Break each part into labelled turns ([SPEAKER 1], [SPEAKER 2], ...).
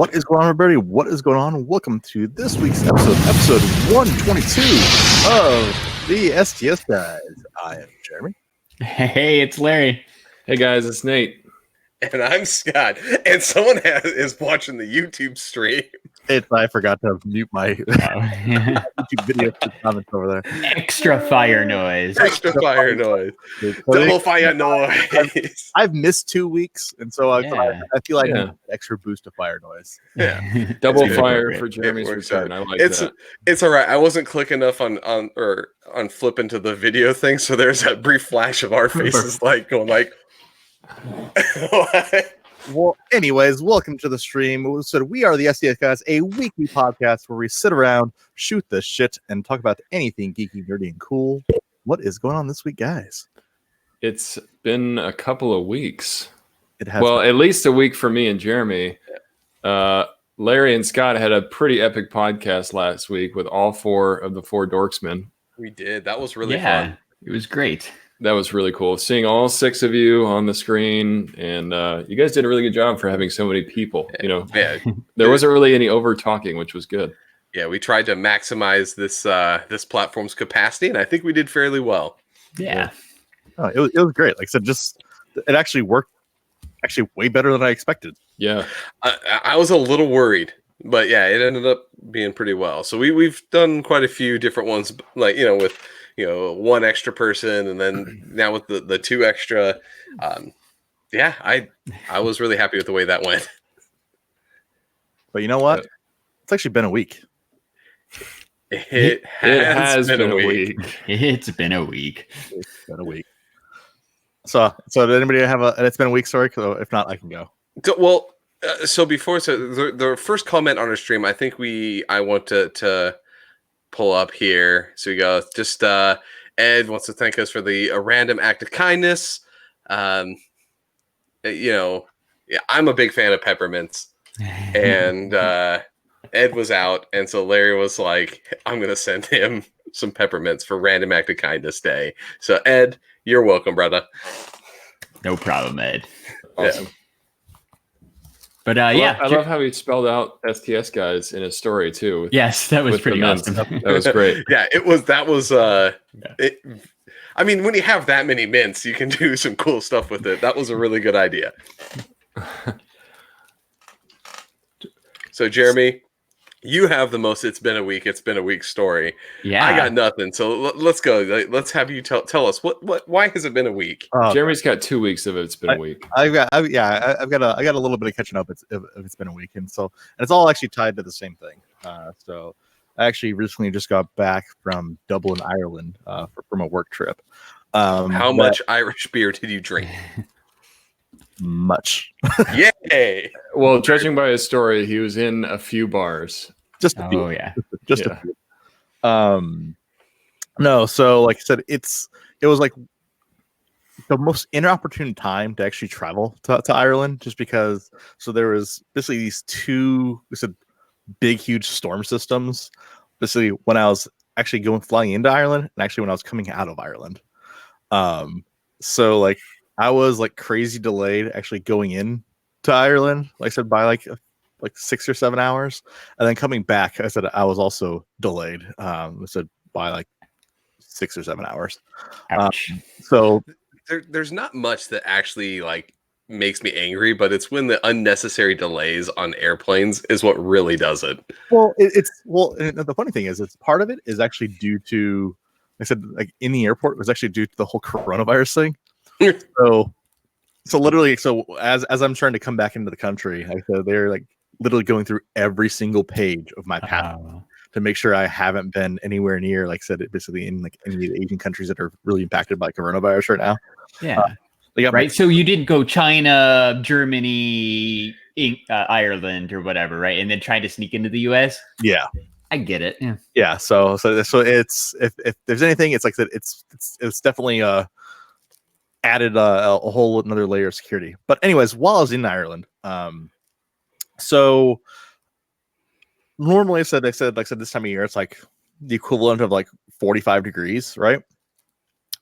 [SPEAKER 1] What is going on, everybody? What is going on? Welcome to this week's episode 122 of the STS Guys. I am Jeremy.
[SPEAKER 2] Hey, it's Larry.
[SPEAKER 3] Hey guys, it's Nate.
[SPEAKER 4] And I'm Scott. And someone is watching the YouTube stream.
[SPEAKER 1] I forgot to mute my YouTube video comments over there.
[SPEAKER 2] Extra fire noise.
[SPEAKER 4] Extra fire noise. Double fire noise.
[SPEAKER 1] I've missed 2 weeks, and so I feel like I need an extra boost of fire noise.
[SPEAKER 4] Yeah.
[SPEAKER 3] Double fire for Jeremy's return. I like that.
[SPEAKER 4] It's all right. I wasn't quick enough on flipping to the video thing, so there's a brief flash of our faces like going like
[SPEAKER 1] Well, anyways, welcome to the stream. So we are the STS Guys, a weekly podcast where we sit around, shoot the shit, and talk about anything geeky, nerdy, and cool. What is going on this week, guys?
[SPEAKER 3] It's been a couple of weeks.
[SPEAKER 1] It has
[SPEAKER 3] at least a week for me and Jeremy. Larry and Scott had a pretty epic podcast last week with all four of the four Dorksmen.
[SPEAKER 4] We did. That was really fun.
[SPEAKER 2] It was great.
[SPEAKER 3] That was really cool. Seeing all six of you on the screen, and you guys did a really good job for having so many people. There wasn't really any over talking, which was good.
[SPEAKER 4] Yeah, we tried to maximize this platform's capacity, and I think we did fairly well.
[SPEAKER 2] Yeah.
[SPEAKER 1] Oh, it was great. Like I said, it actually worked way better than I expected.
[SPEAKER 3] Yeah.
[SPEAKER 4] I was a little worried, but yeah, it ended up being pretty well. So we've done quite a few different ones, like, with one extra person, and then now with the two extra. I was really happy with the way that went.
[SPEAKER 1] But you know what? It's actually been a week.
[SPEAKER 4] It has been a week.
[SPEAKER 2] It's been a week.
[SPEAKER 1] It's been a week. So did anybody have a it's been a week story? If not, I can go.
[SPEAKER 4] So before the first comment on our stream, I think I want to pull up here. So we go, just Ed wants to thank us for a random act of kindness. I'm a big fan of peppermints, and Ed was out, and so Larry was like, I'm gonna send him some peppermints for random act of kindness day. So Ed, you're welcome, brother.
[SPEAKER 2] No problem, Ed.
[SPEAKER 3] Awesome.
[SPEAKER 2] Yeah. But
[SPEAKER 3] I love how he spelled out STS Guys in his story too.
[SPEAKER 2] Yes, that was pretty awesome.
[SPEAKER 3] That was great.
[SPEAKER 4] Yeah, I mean, when you have that many mints, you can do some cool stuff with it. That was a really good idea. So Jeremy, you have the most it's been a week story.
[SPEAKER 2] Yeah.
[SPEAKER 4] I got nothing. So let's go. Let's have you tell us why has it been a week?
[SPEAKER 3] Jeremy's got 2 weeks of it's been a week.
[SPEAKER 1] I've got a little bit of catching up. It's been a week, and it's all actually tied to the same thing. So I actually recently just got back from Dublin, Ireland, from a work trip.
[SPEAKER 4] How much Irish beer did you drink?
[SPEAKER 1] Much.
[SPEAKER 4] Yay!
[SPEAKER 3] Well, judging by his story, he was in a few bars.
[SPEAKER 1] Just a few. Just a few. No, so like I said, it was like the most inopportune time to actually travel to Ireland, just because. So there was basically these two big, huge storm systems. Basically, when I was actually flying into Ireland, and actually when I was coming out of Ireland. So like I was like crazy delayed actually going in to Ireland, like I said, by like 6 or 7 hours, and then coming back, I said I was also delayed. I said by like 6 or 7 hours. So
[SPEAKER 4] there's not much that actually like makes me angry, but it's when the unnecessary delays on airplanes is what really does it.
[SPEAKER 1] Well, the funny thing is, it's part of it is actually due to, I said, like in the airport, it was actually due to the whole coronavirus thing. So literally, as I'm trying to come back into the country, they're like literally going through every single page of my passport to make sure I haven't been anywhere near, like I said, basically in like any of the Asian countries that are really impacted by coronavirus right now.
[SPEAKER 2] Yeah. Right. So you didn't go China, Germany, Ireland, or whatever, right? And then try to sneak into the US.
[SPEAKER 1] Yeah.
[SPEAKER 2] I get it.
[SPEAKER 1] Yeah. So it's if there's anything, it's like that. It's definitely added a whole another layer of security. But anyways, while I was in Ireland, so normally I said this time of year it's like the equivalent of like 45 degrees, right?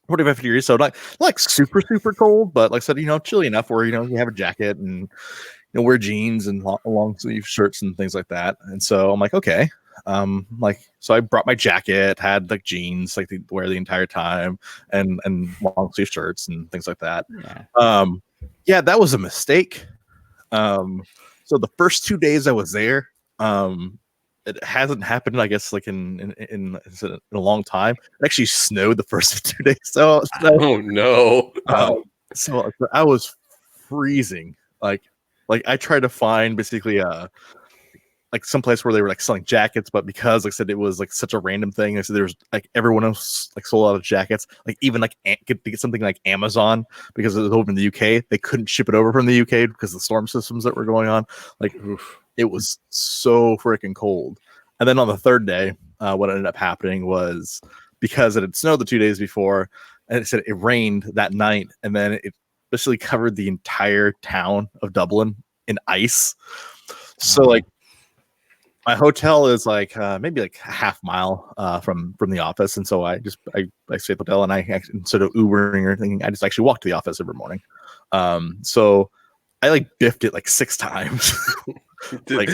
[SPEAKER 1] 45 degrees, so not like super cold, but like I said, chilly enough where you have a jacket and wear jeans and long sleeve shirts and things like that. And so I'm like, okay. So I brought my jacket, had like jeans, like to wear the entire time, and long sleeve shirts and things like that. Yeah, that was a mistake. So the first 2 days I was there, it hasn't happened, I guess, like in a long time. It actually snowed the first 2 days. So
[SPEAKER 4] oh no.
[SPEAKER 1] So I was freezing. Like I tried to find basically like some place where they were like selling jackets, but because like I said it was like such a random thing, I said there was like everyone else like sold out of jackets, like even like get something like Amazon, because it was over in the UK, they couldn't ship it over from the UK because of the storm systems that were going on. Like it was so freaking cold. And then on the third day, what ended up happening was, because it had snowed the 2 days before, and it said it rained that night, and then it basically covered the entire town of Dublin in ice. So like my hotel is like maybe like a half mile from the office, and so I stay at the hotel, and I actually, instead of Ubering or anything, I just actually walk to the office every morning. So I like biffed it like 6 times.
[SPEAKER 4] Like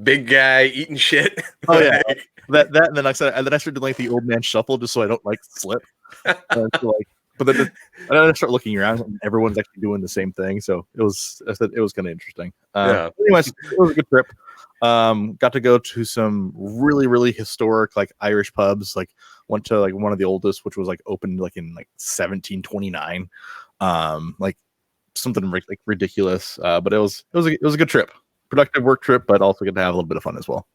[SPEAKER 4] big guy eating shit.
[SPEAKER 1] Oh yeah, that and then I started doing like the old man shuffle just so I don't like slip. So, like, but then I start looking around and everyone's actually doing the same thing. So it was kind of interesting. Anyways, it was a good trip. Got to go to some really, really historic like Irish pubs. Like went to like one of the oldest, which was like opened like in like 1729. Like something like ridiculous. But it was a good trip, productive work trip, but also get to have a little bit of fun as well.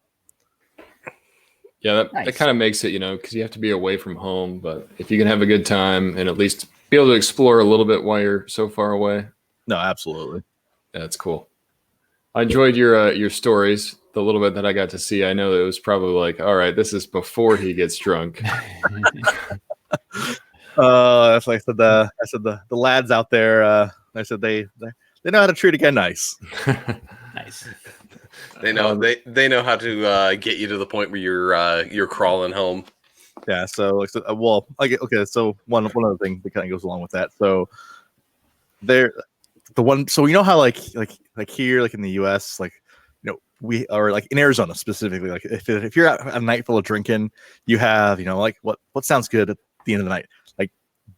[SPEAKER 3] Yeah, that kind of makes it, because you have to be away from home. But if you can have a good time and at least be able to explore a little bit while you're so far away.
[SPEAKER 1] No, absolutely.
[SPEAKER 3] That's cool. I enjoyed your stories, the little bit that I got to see. I know it was probably like, all right, this is before he gets drunk.
[SPEAKER 1] That's like I said the lads out there, I said they know how to treat a guy nice.
[SPEAKER 2] Nice.
[SPEAKER 4] They know they know how to get you to the point where you're crawling home.
[SPEAKER 1] Yeah. So like, okay. So one other thing that kind of goes along with that. So so you know how like here, like in the US, like we are like in Arizona specifically, like if you're out a night full of drinking, you have like what sounds good at the end of the night, like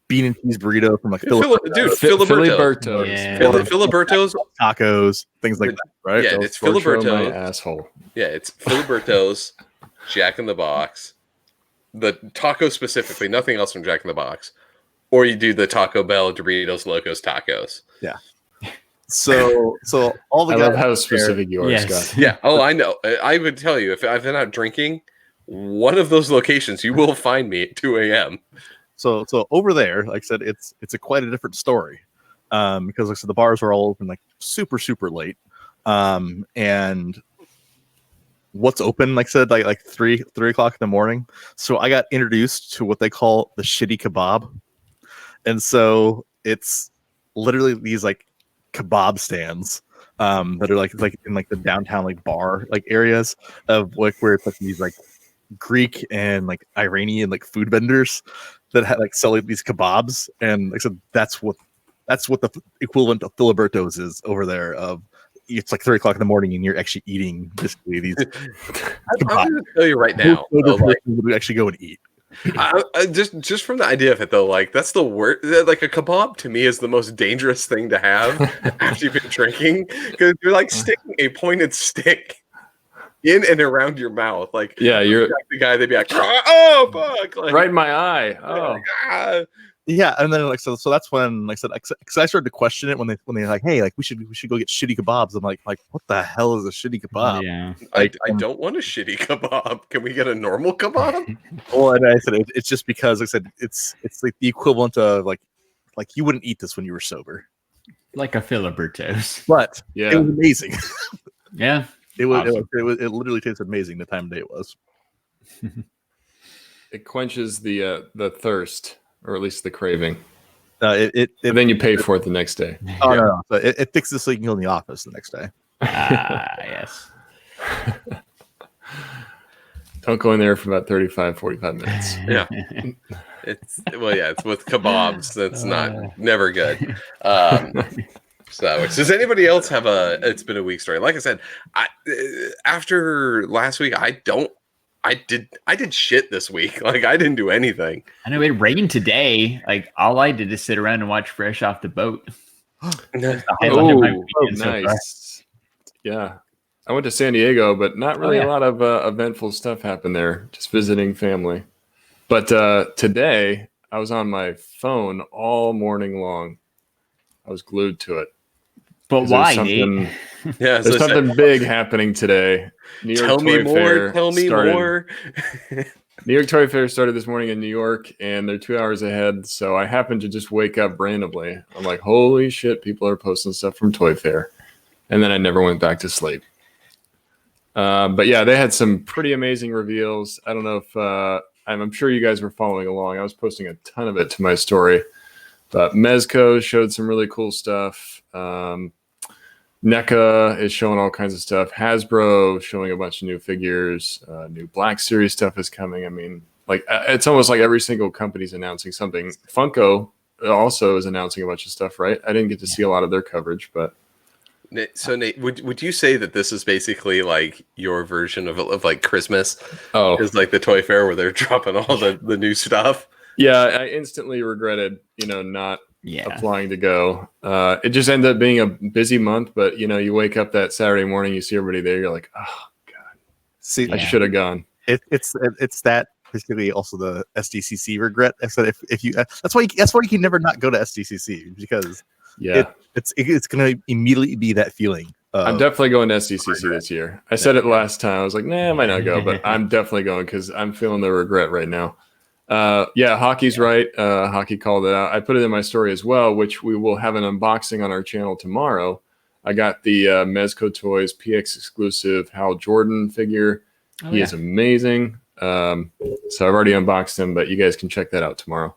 [SPEAKER 1] bean and cheese burrito from like
[SPEAKER 4] Filiberto's.
[SPEAKER 3] Yeah.
[SPEAKER 4] Filiberto's,
[SPEAKER 1] tacos, things like that, right?
[SPEAKER 4] Yeah, it's Filiberto's.
[SPEAKER 3] My asshole.
[SPEAKER 4] Yeah, it's Filiberto's, Jack in the Box, the taco specifically, nothing else from Jack in the Box, or you do the Taco Bell, Doritos, Locos Tacos.
[SPEAKER 1] Yeah. So all the
[SPEAKER 3] I
[SPEAKER 1] guys
[SPEAKER 3] love how specific you are,
[SPEAKER 2] Yes.
[SPEAKER 3] Scott.
[SPEAKER 4] Yeah. Oh, I know. I would tell you if I've been out drinking, one of those locations, you will find me at 2 a.m.
[SPEAKER 1] So over there, like I said, it's quite a different story, because like I said, the bars were all open like super, super late, and what's open, like I said, like 3 o'clock in the morning. So I got introduced to what they call the shitty kebab, and so it's literally these like kebab stands that are like in like the downtown like bar like areas of like where it's like these like Greek and like Iranian like food vendors that had like selling these kebabs, and like I said, that's what the equivalent of Filiberto's is over there. Of it's like 3 o'clock in the morning and you're actually eating basically these.
[SPEAKER 4] I'm going to tell you right now,
[SPEAKER 1] we actually go and eat.
[SPEAKER 4] Just from the idea of it though, like that's the worst. Like a kebab to me is the most dangerous thing to have after you've been drinking, because you're like sticking a pointed stick in and around your mouth. Like,
[SPEAKER 3] yeah, you're
[SPEAKER 4] like the guy. They'd be like, oh fuck, like,
[SPEAKER 3] right in my eye. Oh,
[SPEAKER 1] yeah. And then like so that's when, like I said, because I started to question it when they like, hey, like we should go get shitty kebabs. I'm like what the hell is a shitty kebab?
[SPEAKER 2] Yeah,
[SPEAKER 4] I don't want a shitty kebab. Can we get a normal kebab?
[SPEAKER 1] Well, and I said it's just because, like I said, it's like the equivalent of like you wouldn't eat this when you were sober,
[SPEAKER 2] like a Filiberto's.
[SPEAKER 1] but
[SPEAKER 3] yeah,
[SPEAKER 1] it was amazing.
[SPEAKER 2] Yeah.
[SPEAKER 1] It
[SPEAKER 3] awesome.
[SPEAKER 1] It literally tasted amazing the time of day it was.
[SPEAKER 3] It quenches the thirst, or at least the craving.
[SPEAKER 1] And
[SPEAKER 3] then you pay for it the next day.
[SPEAKER 1] Oh, no. So it fixes so you can go in the office the next day.
[SPEAKER 2] Yes.
[SPEAKER 3] Don't go in there for about 35-45 minutes.
[SPEAKER 4] Yeah. It's with kebabs. That's never good. So, does anybody else have it's been a week story? Like I said, after last week, I did shit this week. Like, I didn't do anything.
[SPEAKER 2] I know it rained today. Like, all I did is sit around and watch Fresh Off the Boat.
[SPEAKER 3] Nice. Yeah. I went to San Diego, but not really a lot of eventful stuff happened there. Just visiting family. But today, I was on my phone all morning long. I was glued to it.
[SPEAKER 2] But why, Nate?
[SPEAKER 3] There's something big happening today.
[SPEAKER 4] Tell me more.
[SPEAKER 3] New York Toy Fair started this morning in New York, and they're 2 hours ahead. So I happened to just wake up randomly. I'm like, holy shit, people are posting stuff from Toy Fair. And then I never went back to sleep. But yeah, they had some pretty amazing reveals. I don't know if I'm sure you guys were following along. I was posting a ton of it to my story. But Mezco showed some really cool stuff. NECA is showing all kinds of stuff. Hasbro showing a bunch of new figures. New Black Series stuff is coming. I mean, like it's almost like every single company's announcing something. Funko also is announcing a bunch of stuff, right? I didn't get to see a lot of their coverage, but.
[SPEAKER 4] So Nate, would you say that this is basically like your version of like Christmas?
[SPEAKER 3] Oh,
[SPEAKER 4] is like the Toy Fair where they're dropping all the new stuff.
[SPEAKER 3] Yeah, I instantly regretted, not applying to go. It just ended up being a busy month, but you wake up that Saturday morning, you see everybody there, you're like, oh god,
[SPEAKER 1] see,
[SPEAKER 3] I should have gone.
[SPEAKER 1] It's that basically also the SDCC regret. I said if you that's why you can never not go to SDCC because it's going to immediately be that feeling.
[SPEAKER 3] I'm definitely going to SDCC this year. I said it last time. I was like, nah, I might not go, but I'm definitely going because I'm feeling the regret right now. Hockey's right. Hockey called it out. I put it in my story as well, which we will have an unboxing on our channel tomorrow. I got the Mezco Toys PX exclusive Hal Jordan figure. He is amazing. So I've already unboxed him, but you guys can check that out tomorrow.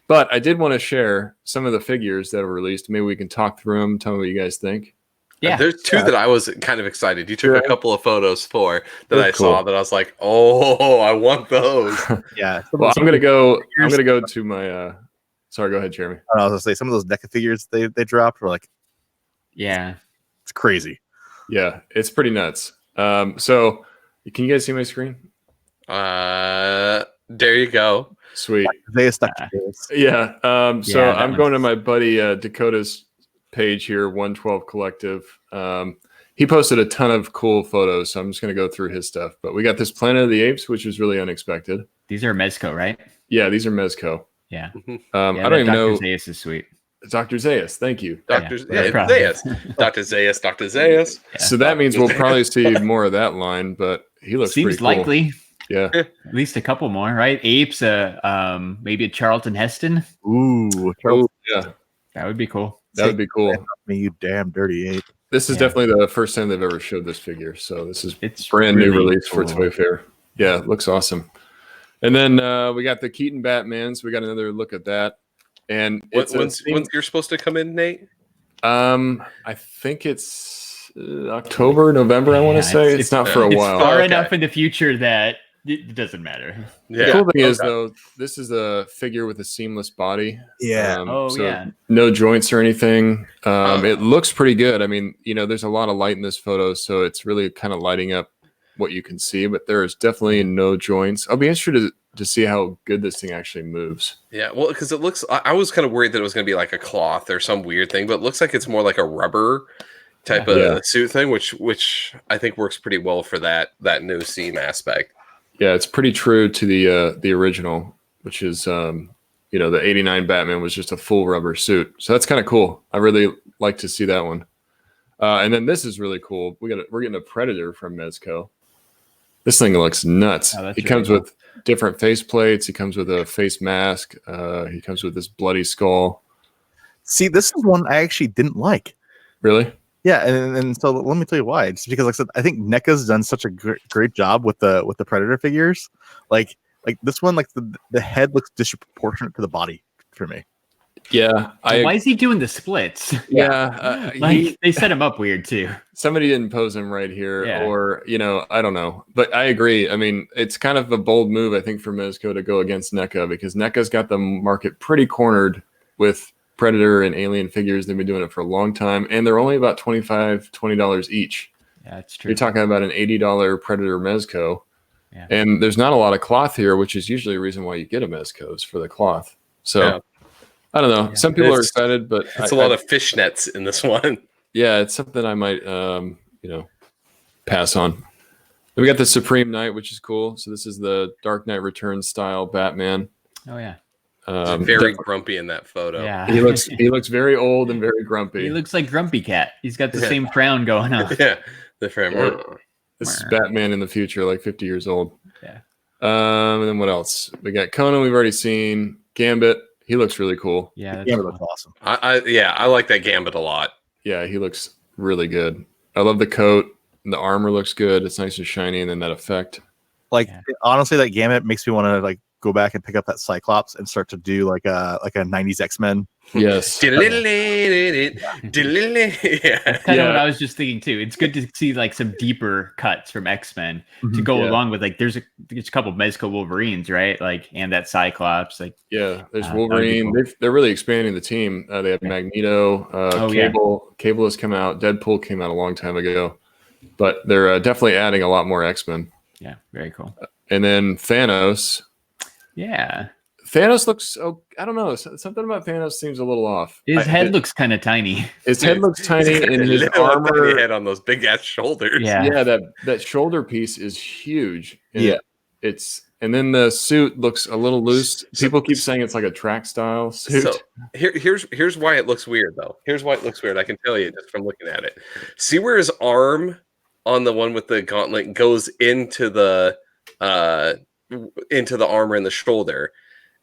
[SPEAKER 3] But I did want to share some of the figures that were released. Maybe we can talk through them. Tell me what you guys think.
[SPEAKER 2] Yeah,
[SPEAKER 4] there's two that I was kind of excited. You took a couple of photos for that I saw that I was like, oh, I want those.
[SPEAKER 1] Yeah.
[SPEAKER 3] Well, I'm gonna go to my. Sorry, go ahead, Jeremy.
[SPEAKER 1] I was gonna say some of those NECA figures they dropped were like,
[SPEAKER 2] it's
[SPEAKER 1] crazy.
[SPEAKER 3] Yeah, it's pretty nuts. So can you guys see my screen?
[SPEAKER 4] There you go.
[SPEAKER 3] Sweet.
[SPEAKER 1] Yeah.
[SPEAKER 3] So I'm going to my buddy Dakota's page here, 112 Collective. He posted a ton of cool photos, so I'm just going to go through his stuff. But we got this Planet of the Apes, which was really unexpected.
[SPEAKER 2] These are Mezco, right?
[SPEAKER 3] Yeah, these are Mezco.
[SPEAKER 2] Yeah.
[SPEAKER 3] I don't even know.
[SPEAKER 2] Dr. Zaius is sweet.
[SPEAKER 3] Dr. Zaius, thank you.
[SPEAKER 4] Dr. Zaius. Dr. Zaius.
[SPEAKER 3] Yeah. So that means we'll probably see more of that line, but he looks
[SPEAKER 2] seems
[SPEAKER 3] pretty cool.
[SPEAKER 2] likely.
[SPEAKER 3] Yeah.
[SPEAKER 2] At least a couple more, right? Apes, maybe a Charlton Heston.
[SPEAKER 1] Ooh,
[SPEAKER 3] yeah.
[SPEAKER 2] That would be cool.
[SPEAKER 3] That would be cool.
[SPEAKER 1] Me, you damn dirty ape.
[SPEAKER 3] This is definitely the first time they've ever showed this figure. So this is
[SPEAKER 2] it's
[SPEAKER 3] brand
[SPEAKER 2] really
[SPEAKER 3] new release
[SPEAKER 2] cool.
[SPEAKER 3] for Toy Fair. Yeah, it looks awesome. And then we got the Keaton Batman. So we got another look at that. And
[SPEAKER 4] when's you're supposed to come in, Nate?
[SPEAKER 3] I think it's October, November. I want to say it's not for a while.
[SPEAKER 2] Far enough in the future that it doesn't matter.
[SPEAKER 3] Yeah. The cool thing is though, this is a figure with a seamless body.
[SPEAKER 1] Yeah.
[SPEAKER 3] No joints or anything. It looks pretty good. I mean, there's a lot of light in this photo, so it's really kind of lighting up what you can see. But there is definitely no joints. I'll be interested to see how good this thing actually moves.
[SPEAKER 4] Yeah, well, because it looks. I was kind of worried that it was going to be like a cloth or some weird thing, but it looks like it's more like a rubber type of suit thing, which I think works pretty well for that no seam aspect.
[SPEAKER 3] Yeah, it's pretty true to the original, which is the '89 Batman was just a full rubber suit. So that's kind of cool. I really like to see that one. And then this is really cool. We're getting a Predator from Mezco. This thing looks nuts. It comes with different face plates. He comes with a face mask. He comes with this bloody skull.
[SPEAKER 1] See, this is one I actually didn't like.
[SPEAKER 3] Really?
[SPEAKER 1] Yeah, and so let me tell you why. It's because, like I said, I think NECA's done such a great job with the Predator figures. Like this one, like the head looks disproportionate to the body for me.
[SPEAKER 3] Yeah.
[SPEAKER 2] Why is he doing the splits?
[SPEAKER 3] Yeah.
[SPEAKER 2] They set him up weird too.
[SPEAKER 3] Somebody didn't pose him right here, or I don't know. But I agree. I mean, it's kind of a bold move, I think, for Mezco to go against NECA because NECA's got the market pretty cornered with Predator and Alien figures. They've been doing it for a long time, and they're only about $20 each.
[SPEAKER 2] Yeah, that's true.
[SPEAKER 3] You're talking about an $80 Predator Mezco.
[SPEAKER 2] Yeah.
[SPEAKER 3] And there's not a lot of cloth here, which is usually a reason why you get a Mezco is for the cloth. So I don't know. Some people are excited, but
[SPEAKER 4] it's a lot of fishnets in this one.
[SPEAKER 3] Yeah, it's something I might, pass on. Then we got the Supreme Knight, which is cool. So this is the Dark Knight Returns style Batman.
[SPEAKER 2] Oh yeah.
[SPEAKER 4] Very grumpy in that photo.
[SPEAKER 2] Yeah.
[SPEAKER 3] He looks very old and very grumpy.
[SPEAKER 2] He looks like Grumpy Cat. He's got the same frown going on.
[SPEAKER 4] Yeah, the frame.
[SPEAKER 3] This is Batman in the future, like 50 years old.
[SPEAKER 2] Yeah.
[SPEAKER 3] And then what else? We got Conan. We've already seen Gambit. He looks really cool.
[SPEAKER 2] Yeah,
[SPEAKER 1] Gambit looks awesome.
[SPEAKER 4] I like that Gambit a lot.
[SPEAKER 3] Yeah, he looks really good. I love the coat. The armor looks good. It's nice and shiny, and then that effect.
[SPEAKER 1] Honestly, that Gambit makes me want to go back and pick up that Cyclops and start to do like a 90s X-Men.
[SPEAKER 3] Yes.
[SPEAKER 2] That's kind of what I was just thinking too. It's good to see like some deeper cuts from X-Men to go along with there's a couple of Mezco Wolverines, right? Like, and that Cyclops. Like,
[SPEAKER 3] there's Wolverine. Cool. They're really expanding the team. They have Magneto, Cable. Cable has come out. Deadpool came out a long time ago, but they're definitely adding a lot more X-Men.
[SPEAKER 2] Yeah, very cool.
[SPEAKER 3] And then Thanos.
[SPEAKER 2] Yeah.
[SPEAKER 3] Thanos looks, I don't know. Something about Thanos seems a little off.
[SPEAKER 2] His head looks kind of tiny.
[SPEAKER 3] His head looks tiny, and his armor
[SPEAKER 4] head on those big ass shoulders.
[SPEAKER 3] Yeah, that shoulder piece is huge. And and then the suit looks a little loose. People keep saying it's like a track style suit.
[SPEAKER 4] So here's why it looks weird though. Here's why it looks weird. I can tell you just from looking at it. See where his arm on the one with the gauntlet goes into the armor and the shoulder.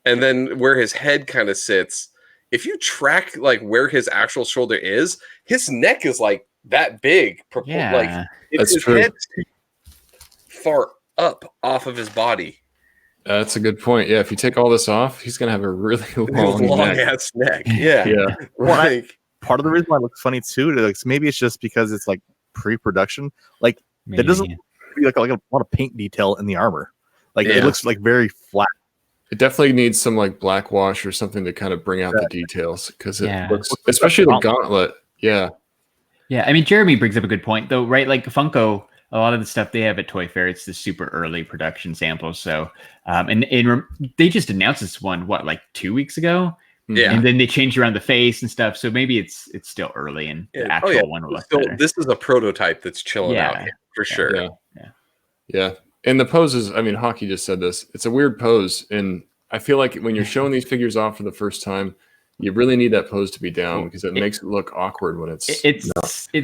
[SPEAKER 4] And then where his head kind of sits, if you track like where his actual shoulder is, his neck is like that big. Like
[SPEAKER 3] that's
[SPEAKER 4] his
[SPEAKER 3] true.
[SPEAKER 4] Head's far up off of his body.
[SPEAKER 3] That's a good point. Yeah, if you take all this off, he's gonna have a really long
[SPEAKER 4] ass neck. Yeah,
[SPEAKER 3] yeah.
[SPEAKER 1] Like part of the reason why it looks funny too, maybe it's just because it's like pre-production. Like it doesn't be like a lot of paint detail in the armor. Like it looks like very flat.
[SPEAKER 3] It definitely needs some like black wash or something to kind of bring out the details because it looks, especially the gauntlet. Yeah.
[SPEAKER 2] Yeah. I mean, Jeremy brings up a good point though, right? Like Funko, a lot of the stuff they have at Toy Fair, it's the super early production samples. So, and they just announced this one, like 2 weeks ago?
[SPEAKER 4] Yeah.
[SPEAKER 2] And then they changed around the face and stuff. So maybe it's still early and the actual one will look better.
[SPEAKER 4] This is a prototype that's chilling out here, for sure.
[SPEAKER 3] Yeah. And the poses, I mean, Hockey just said this. It's a weird pose. And I feel like when you're showing these figures off for the first time, you really need that pose to be down because it makes it look awkward when
[SPEAKER 2] it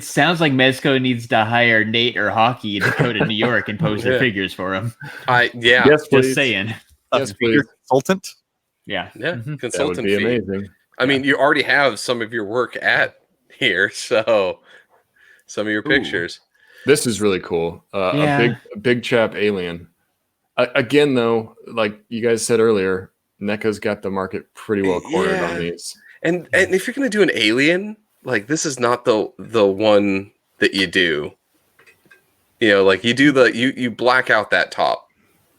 [SPEAKER 2] sounds like Mezco needs to hire Nate or Hockey to go to New York and pose their figures for him.
[SPEAKER 3] Yes, please.
[SPEAKER 2] Just saying.
[SPEAKER 1] Yes, please. Consultant.
[SPEAKER 2] Yeah.
[SPEAKER 4] Consultant.
[SPEAKER 3] That would be amazing.
[SPEAKER 4] I mean, you already have some of your work at here, so some of your pictures.
[SPEAKER 3] This is really cool. A big chap alien. Again, though, like you guys said earlier, NECA's got the market pretty well cornered on these.
[SPEAKER 4] And if you're gonna do an alien, like this is not the one that you do. You know, like you do you black out that top.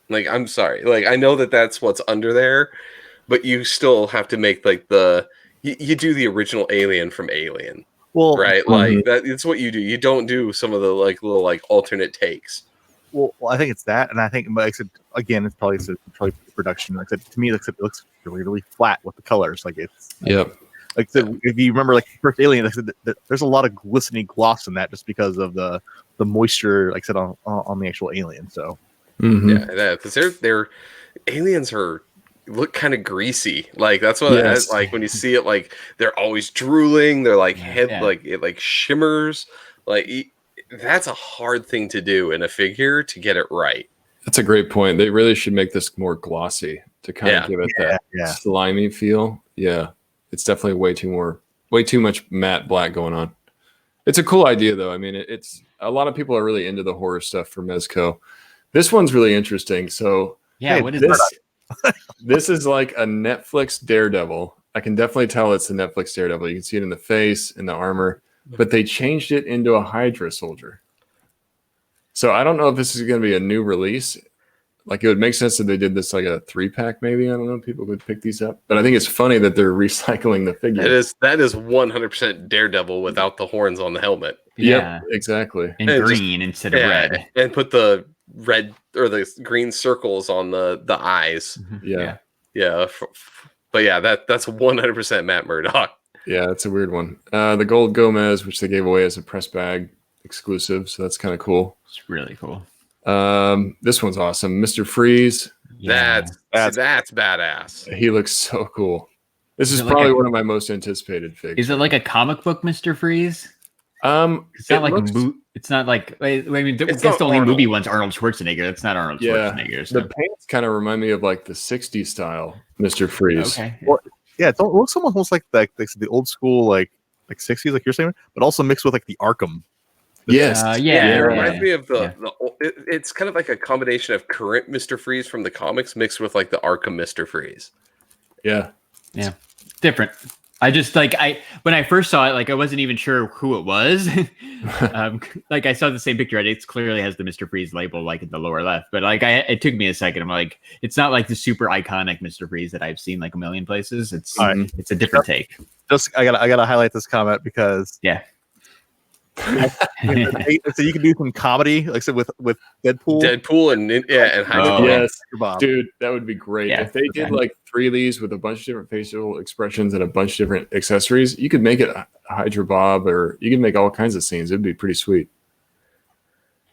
[SPEAKER 4] Like I'm sorry, like I know that's what's under there, but you still have to make like you do the original Alien from Alien. Well, right, like it's what you do. You don't do some of the like little like alternate takes.
[SPEAKER 1] Well, I think it's that, and I think, like I said, again, it's probably production. Like I said, to me, like I said, it looks really, really flat with the colors. Like it's like I said, if you remember, like first Alien, like I said, there's a lot of glistening gloss in that just because of the moisture, like I said, on the actual Alien. So
[SPEAKER 4] because they're aliens look kind of greasy. Like that's what like when you see it, like they're always drooling. They're like like it like shimmers. Like that's a hard thing to do in a figure to get it right.
[SPEAKER 3] That's a great point. They really should make this more glossy to kind of give it that slimy feel. Yeah, it's definitely way too much matte black going on. It's a cool idea though. I mean, it's a lot of people are really into the horror stuff for Mezco. This one's really interesting. So
[SPEAKER 2] what is this?
[SPEAKER 3] This is like a Netflix Daredevil. I can definitely tell it's a Netflix Daredevil. You can see it in the face, in the armor, but they changed it into a Hydra soldier. So I don't know if this is going to be a new release. Like it would make sense that they did this like a 3-pack, maybe. I don't know. People could pick these up, but I think it's funny that they're recycling the figure.
[SPEAKER 4] That is 100% Daredevil without the horns on the helmet.
[SPEAKER 2] Yeah,
[SPEAKER 3] Yep, exactly.
[SPEAKER 2] and green instead of red.
[SPEAKER 4] And put the red or the green circles on the eyes.
[SPEAKER 3] Yeah.
[SPEAKER 4] But yeah, that's 100% Matt Murdock.
[SPEAKER 3] Yeah, that's a weird one. The gold Gomez, which they gave away as a press bag exclusive, so that's kind of cool.
[SPEAKER 2] It's really cool.
[SPEAKER 3] This one's awesome. Mr. Freeze.
[SPEAKER 4] Yeah. That's badass.
[SPEAKER 3] He looks so cool. This is probably one of my most anticipated figs.
[SPEAKER 2] Is it like a comic book Mr. Freeze?
[SPEAKER 3] It's
[SPEAKER 2] not it's not like I mean it's the only movie one's Arnold Schwarzenegger. That's not Arnold Schwarzenegger. So.
[SPEAKER 3] The paints kind of remind me of like the 60s style Mr. Freeze.
[SPEAKER 2] Okay.
[SPEAKER 1] Well, yeah, it looks almost like the old school like 60s, like you're saying, but also mixed with like the Arkham.
[SPEAKER 3] Yes.
[SPEAKER 4] It reminds me of it's kind of like a combination of current Mr. Freeze from the comics mixed with like the Arkham Mr. Freeze.
[SPEAKER 3] Yeah.
[SPEAKER 2] Different. I just when I first saw it, like I wasn't even sure who it was. Like I saw the same picture. It clearly has the Mr. Freeze label like in the lower left, but like it took me a second. I'm like, it's not like the super iconic Mr. Freeze that I've seen like a million places. It's a different take.
[SPEAKER 1] I gotta highlight this comment because so you can do some comedy, like I said, with Deadpool
[SPEAKER 4] and Hydra.
[SPEAKER 3] Yes, dude, that would be great if they did like 3 of these with a bunch of different facial expressions and a bunch of different accessories. You could make it Hydra Bob, or you can make all kinds of scenes. It'd be pretty sweet.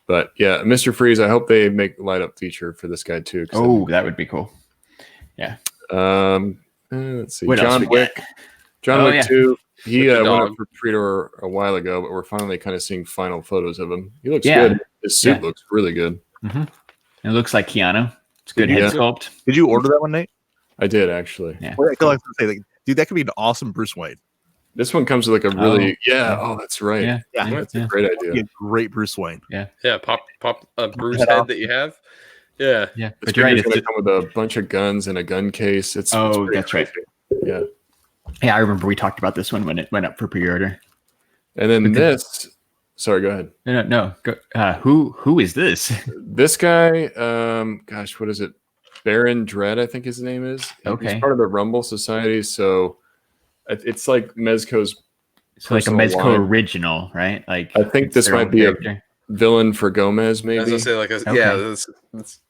[SPEAKER 3] But yeah, Mr. Freeze, I hope they make light up feature for this guy too.
[SPEAKER 2] Oh, that would be cool. Yeah.
[SPEAKER 3] Let's see.
[SPEAKER 2] What
[SPEAKER 3] John Wick. John Wick 2. He went up for pre-order a while ago, but we're finally kind of seeing final photos of him. He looks good. His suit looks really good.
[SPEAKER 2] Mm-hmm. It looks like Keanu. It's good head sculpt.
[SPEAKER 1] Did you order that one, Nate?
[SPEAKER 3] I did, actually.
[SPEAKER 2] Yeah.
[SPEAKER 1] Well, I feel like I was gonna say, dude, that could be an awesome Bruce Wayne.
[SPEAKER 3] This one comes with like a really that's right.
[SPEAKER 2] Yeah,
[SPEAKER 3] that's a great idea.
[SPEAKER 1] A great Bruce Wayne.
[SPEAKER 4] Yeah, pop a Bruce head that you have. Yeah.
[SPEAKER 3] But you're right. It's going to come with a bunch of guns and a gun case. It's
[SPEAKER 2] that's
[SPEAKER 3] crazy.
[SPEAKER 2] Right. Yeah, I remember we talked about this one when it went up for pre-order.
[SPEAKER 3] And then this. Sorry, go ahead.
[SPEAKER 2] No. Who is this?
[SPEAKER 3] This guy. Gosh, what is it? Baron Dread, I think his name is.
[SPEAKER 2] Okay.
[SPEAKER 3] He's part of the Rumble Society, so it's like Mezco's.
[SPEAKER 2] It's like a Mezco line. Original, right? Like
[SPEAKER 3] I think this might be a villain for Gomez, maybe.
[SPEAKER 4] I was gonna say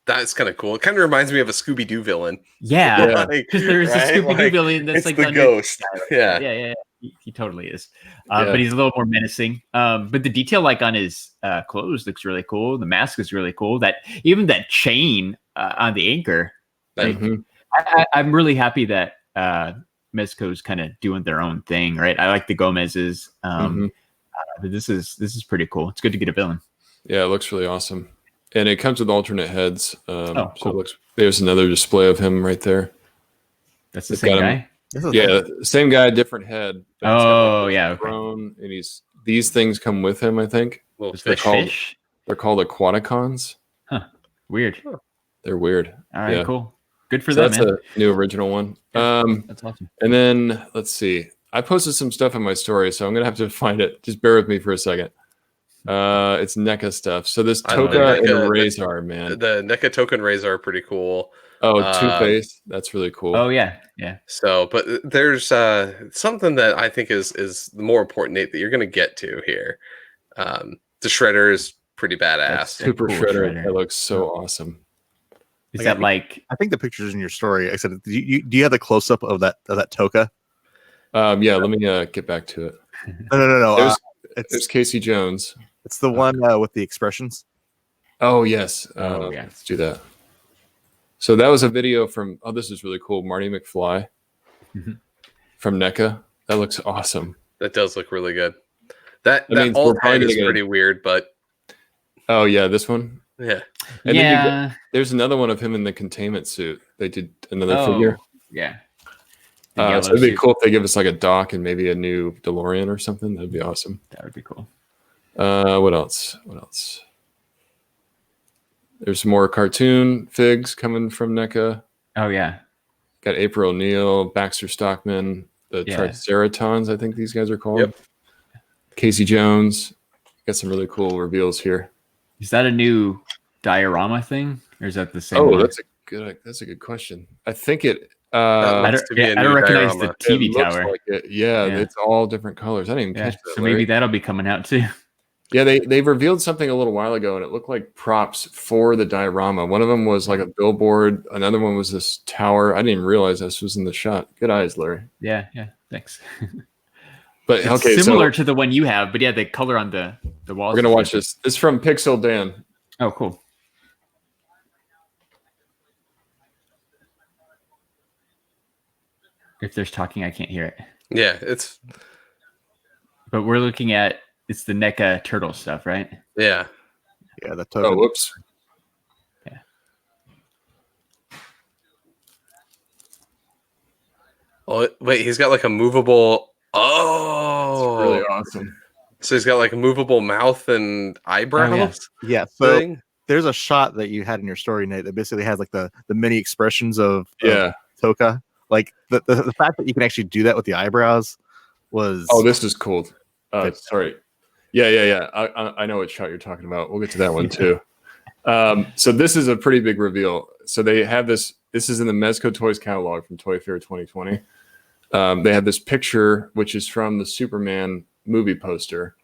[SPEAKER 4] that's kind of cool. It kind of reminds me of a Scooby-Doo villain.
[SPEAKER 2] Yeah, because there's a Scooby-Doo villain that's like
[SPEAKER 4] the ghost.
[SPEAKER 2] Yeah. He totally is. But he's a little more menacing. But the detail like on his clothes looks really cool. The mask is really cool. That even that chain on the anchor. Like, I'm really happy that Mezco's kind of doing their own thing, right? I like the Gomez's. But this is pretty cool. It's good to get a villain.
[SPEAKER 3] Yeah, it looks really awesome. And it comes with alternate heads.
[SPEAKER 2] Cool.
[SPEAKER 3] So there's another display of him right there.
[SPEAKER 2] That's the same guy?
[SPEAKER 3] Yeah, same guy, different head.
[SPEAKER 2] Okay.
[SPEAKER 3] And these things come with him, I think.
[SPEAKER 4] They're
[SPEAKER 3] called Aquaticons.
[SPEAKER 2] Huh. Weird.
[SPEAKER 3] They're weird.
[SPEAKER 2] All right, cool. Good for
[SPEAKER 3] them,
[SPEAKER 2] man.
[SPEAKER 3] That's a new original one.
[SPEAKER 2] That's awesome.
[SPEAKER 3] And then, let's see. I posted some stuff in my story, so I'm going to have to find it. Just bear with me for a second. It's NECA stuff. So this Toka and Razor, man.
[SPEAKER 4] The NECA Toka and Razor are pretty cool.
[SPEAKER 3] Oh, Two-Face. That's really cool.
[SPEAKER 2] Oh, yeah.
[SPEAKER 4] So, but there's something that I think is more important, Nate, that you're going to get to here. The Shredder is pretty badass.
[SPEAKER 3] Super cool Shredder. That looks so awesome.
[SPEAKER 2] Is that like...
[SPEAKER 1] I think the pictures in your story, I said, do you have the close-up of that Toka?
[SPEAKER 3] Yeah, let me get back to it.
[SPEAKER 1] No.
[SPEAKER 3] There's Casey Jones.
[SPEAKER 1] It's the one with the expressions.
[SPEAKER 3] Oh, yes. Let's do that. So that was a video from, this is really cool, Marty McFly from NECA. That looks awesome.
[SPEAKER 4] That does look really good. That alt head is pretty weird, but...
[SPEAKER 3] Oh, yeah, this one?
[SPEAKER 4] Yeah.
[SPEAKER 3] And then there's another one of him in the containment suit. They did another figure.
[SPEAKER 2] Yeah.
[SPEAKER 3] So it'd be cool if they give us like a dock and maybe a new DeLorean or something. That'd be awesome.
[SPEAKER 2] That would be cool.
[SPEAKER 3] What else? There's more cartoon figs coming from NECA.
[SPEAKER 2] Oh, yeah.
[SPEAKER 3] Got April O'Neil, Baxter Stockman, the Triceratons, I think these guys are called. Yep. Casey Jones. Got some really cool reveals here.
[SPEAKER 2] Is that a new diorama thing Or is that the same?
[SPEAKER 3] Oh,
[SPEAKER 2] one?
[SPEAKER 3] that's a good question. I think it.
[SPEAKER 2] I
[SPEAKER 4] looks to be a
[SPEAKER 2] don't
[SPEAKER 4] new
[SPEAKER 2] recognize
[SPEAKER 4] diorama.
[SPEAKER 2] the TV
[SPEAKER 3] it looks
[SPEAKER 2] tower.
[SPEAKER 3] like it. Yeah,
[SPEAKER 2] Yeah.
[SPEAKER 3] it's all different colors. I didn't even
[SPEAKER 2] Yeah,
[SPEAKER 3] catch that.
[SPEAKER 2] so
[SPEAKER 3] Larry.
[SPEAKER 2] maybe that'll be coming out too.
[SPEAKER 3] Yeah, they revealed something a little while ago, and it looked like props for the diorama. One of them was like a billboard. Another one was this tower. I didn't even realize this was in the shot. Good eyes, Larry.
[SPEAKER 2] Yeah, thanks.
[SPEAKER 3] But
[SPEAKER 2] It's
[SPEAKER 3] okay,
[SPEAKER 2] similar
[SPEAKER 3] so
[SPEAKER 2] to the one you have, but yeah, the color on the walls.
[SPEAKER 3] we're gonna watch this. This is from Pixel Dan.
[SPEAKER 2] Oh, cool. If there's talking, I can't hear it.
[SPEAKER 4] Yeah, it's
[SPEAKER 2] But we're looking at it's the NECA turtle stuff, right?
[SPEAKER 4] yeah.
[SPEAKER 1] Yeah, that
[SPEAKER 3] Oh,
[SPEAKER 1] token.
[SPEAKER 3] whoops.
[SPEAKER 2] Yeah.
[SPEAKER 4] Oh wait, he's got like a movable. Oh,
[SPEAKER 3] It's really awesome.
[SPEAKER 4] So he's got like a movable mouth and eyebrows.
[SPEAKER 1] Yeah, so
[SPEAKER 4] Thing.
[SPEAKER 1] there's a shot that you had in your story, Nate, that basically has like the many expressions of
[SPEAKER 3] Yeah.
[SPEAKER 1] Toka. Like the fact that you can actually do that with the eyebrows was
[SPEAKER 3] Oh, this is cool. Sorry. Yeah. I know what shot you're talking about. We'll get to that one too. So this is a pretty big reveal. So they have this. This is in the Mezco Toys catalog from Toy Fair 2020. They have this picture, which is from the Superman movie poster.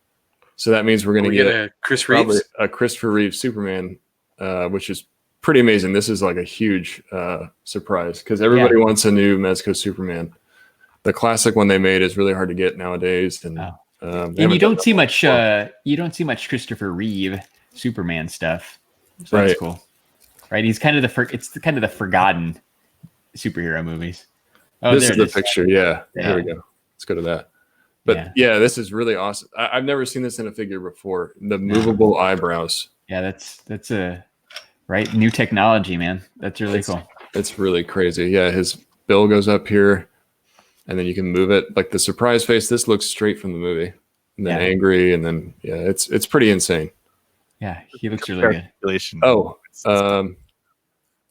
[SPEAKER 3] So that means we're going to get
[SPEAKER 4] a Chris
[SPEAKER 3] probably
[SPEAKER 4] Reeves.
[SPEAKER 3] a Christopher Reeve Superman, which is pretty amazing. This is like a huge surprise because everybody wants a new Mezco Superman. The classic one they made is really hard to get nowadays, and
[SPEAKER 2] and you don't see much. You don't see much Christopher Reeve Superman stuff. So that's cool, right? He's kind of the kind of the forgotten superhero movies. Oh,
[SPEAKER 3] this is the picture. Yeah, there we go. Let's go to that. But yeah, this is really awesome. I've never seen this in a figure before. The movable eyebrows.
[SPEAKER 2] Yeah, that's a new technology, man. That's really cool.
[SPEAKER 3] It's really crazy. Yeah, his bill goes up here, and then you can move it. Like the surprise face, this looks straight from the movie. And then angry, and then it's pretty insane.
[SPEAKER 2] Yeah, he looks really good.
[SPEAKER 3] Oh,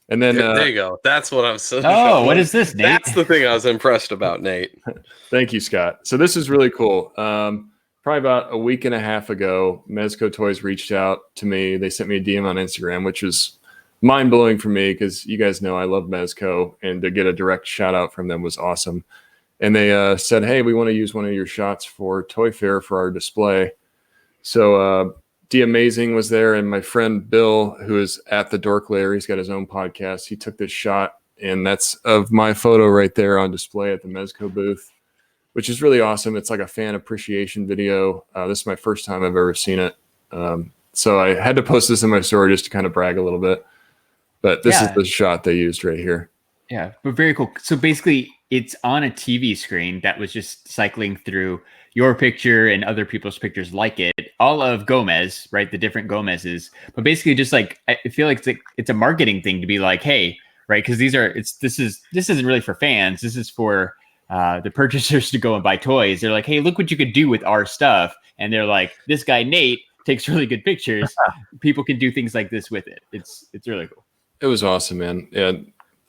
[SPEAKER 3] and then
[SPEAKER 4] there you go. That's what I'm saying.
[SPEAKER 2] Oh, what is this, Nate?
[SPEAKER 4] That's the thing I was impressed about, Nate.
[SPEAKER 3] Thank you, Scott. So this is really cool. Probably about a week and a half ago, Mezco Toys reached out to me. They sent me a DM on Instagram, which was mind-blowing for me because you guys know I love Mezco, and to get a direct shout-out from them was awesome. And they said, hey, we want to use one of your shots for Toy Fair for our display. So D Amazing was there, and my friend Bill, who is at the Dork Lair, he's got his own podcast. He took this shot, and that's of my photo right there on display at the Mezco booth, which is really awesome. It's like a fan appreciation video. This is my first time I've ever seen it. So I had to post this in my story just to kind of brag a little bit. But this is the shot they used right here.
[SPEAKER 2] Yeah, but very cool. So basically, it's on a TV screen that was just cycling through your picture and other people's pictures like it, all of Gomez, right? The different Gomez's, but basically just like, I feel like it's a marketing thing to be like, hey, right? Because this isn't really for fans. This is for the purchasers to go and buy toys. They're like, hey, look what you could do with our stuff. And they're like, this guy, Nate, takes really good pictures. People can do things like this with it. It's really cool.
[SPEAKER 3] It was awesome, man. Yeah.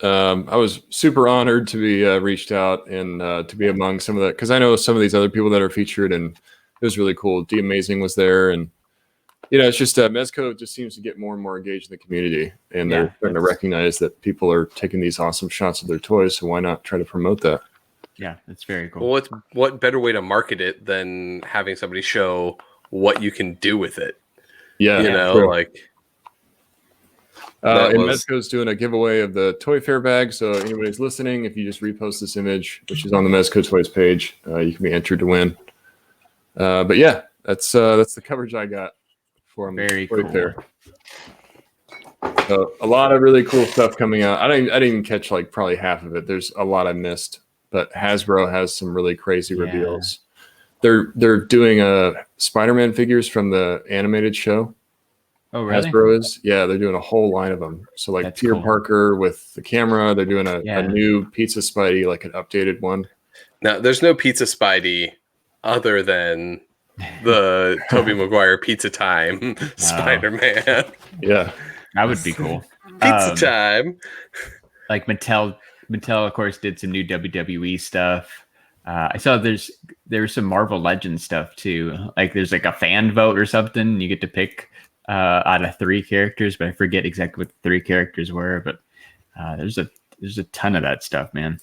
[SPEAKER 3] I was super honored to be reached out and to be among some of that, because I know some of these other people that are featured, and it was really cool. D Amazing was there, and it's just Mezco just seems to get more and more engaged in the community, and they're starting to recognize that people are taking these awesome shots of their toys. So why not try to promote that?
[SPEAKER 2] Yeah, that's very cool.
[SPEAKER 4] Well, what better way to market it than having somebody show what you can do with it?
[SPEAKER 3] Yeah,
[SPEAKER 4] Sure.
[SPEAKER 3] And Mezco's doing a giveaway of the Toy Fair bag. So anybody's listening, if you just repost this image, which is on the Mezco Toys page, you can be entered to win. But yeah, that's the coverage I got for
[SPEAKER 2] Very
[SPEAKER 3] Toy
[SPEAKER 2] cool.
[SPEAKER 3] Fair. So a lot of really cool stuff coming out. I didn't even catch like probably half of it. There's a lot I missed, but Hasbro has some really crazy reveals. They're doing Spider-Man figures from the animated show.
[SPEAKER 2] Oh, really?
[SPEAKER 3] Hasbro is, they're doing a whole line of them. So like
[SPEAKER 2] That's
[SPEAKER 3] Peter
[SPEAKER 2] cool.
[SPEAKER 3] Parker with the camera, they're doing a new Pizza Spidey, like an updated one.
[SPEAKER 4] Now, there's no Pizza Spidey other than the Tobey Maguire Pizza Time Spider-Man.
[SPEAKER 3] Yeah,
[SPEAKER 2] that would be cool.
[SPEAKER 4] Pizza Time.
[SPEAKER 2] Like Mattel, of course, did some new WWE stuff. I saw there's some Marvel Legends stuff too. Like there's like a fan vote or something. You get to pick out of 3 characters, but I forget exactly what the 3 characters were. But there's a ton of that stuff, man.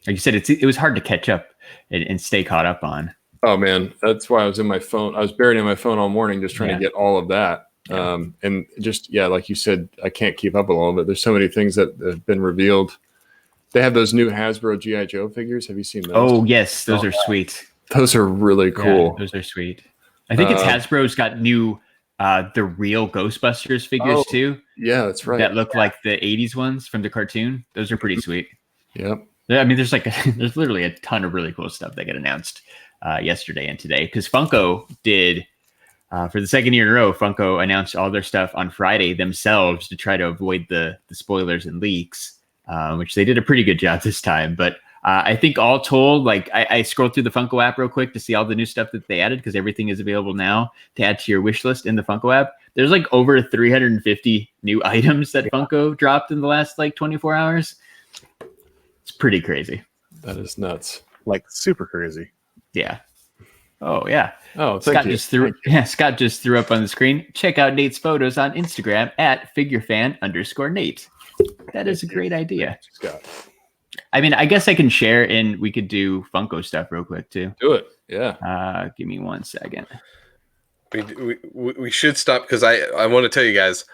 [SPEAKER 2] Like you said, it was hard to catch up and stay caught up on.
[SPEAKER 3] Oh man, that's why I was in my phone. I was buried in my phone all morning just trying to get all of that.
[SPEAKER 2] Yeah.
[SPEAKER 3] And just like you said, I can't keep up with all of it. There's so many things that have been revealed. They have those new Hasbro G.I. Joe figures. Have you seen those?
[SPEAKER 2] Oh yes, those are sweet.
[SPEAKER 3] Those are really cool.
[SPEAKER 2] Yeah, those are sweet. I think it's Hasbro's got new the real Ghostbusters figures too.
[SPEAKER 3] Yeah, that's right.
[SPEAKER 2] That look like the 80s ones from the cartoon. Those are pretty sweet.
[SPEAKER 3] Yep.
[SPEAKER 2] I mean, there's literally a ton of really cool stuff that got announced yesterday and today, because Funko did for the second year in a row. Funko announced all their stuff on Friday themselves to try to avoid the spoilers and leaks, which they did a pretty good job this time. But I think all told, like I scrolled through the Funko app real quick to see all the new stuff that they added, because everything is available now to add to your wish list in the Funko app. There's like over 350 new items that Funko dropped in the last like 24 hours. It's pretty crazy.
[SPEAKER 3] That is nuts.
[SPEAKER 1] Like super crazy.
[SPEAKER 2] Yeah. Oh yeah.
[SPEAKER 3] Oh,
[SPEAKER 2] Scott just threw up on the screen. Check out Nate's photos on Instagram at figurefan_Nate. That is a great idea.
[SPEAKER 3] Scott.
[SPEAKER 2] I mean, I guess I can share and we could do Funko stuff real quick too.
[SPEAKER 3] Do it. Yeah.
[SPEAKER 2] Give me 1 second.
[SPEAKER 4] We should stop, because I want to tell you guys,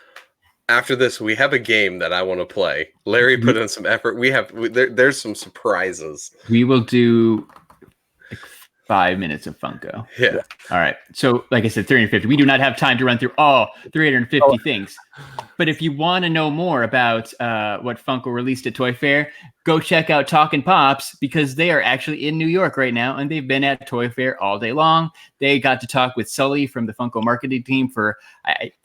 [SPEAKER 4] after this we have a game that I want to play. Larry put in some effort. There's some surprises.
[SPEAKER 2] We will do like 5 minutes of Funko.
[SPEAKER 4] Yeah.
[SPEAKER 2] All right. So like I said, 350. We do not have time to run through all 350 things. But if you want to know more about what Funko released at Toy Fair, go check out Talkin' Pops, because they are actually in New York right now, and they've been at Toy Fair all day long. They got to talk with Sully from the Funko marketing team for,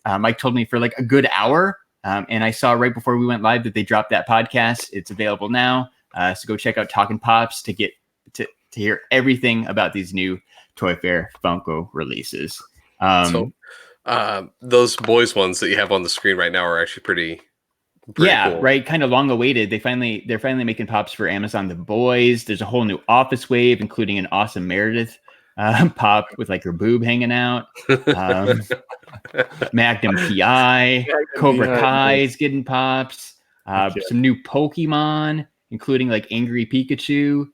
[SPEAKER 2] Mike told me, for like a good hour. And I saw right before we went live that they dropped that podcast. It's available now. So go check out Talkin' Pops to get to hear everything about these new Toy Fair Funko releases.
[SPEAKER 4] Those boys ones that you have on the screen right now are actually pretty cool.
[SPEAKER 2] Right. Kind of long awaited. They're finally making pops for Amazon The Boys. There's a whole new Office wave, including an awesome Meredith pop with like her boob hanging out. Magnum PI, Cobra Kai is getting pops. Some new Pokemon, including like Angry Pikachu.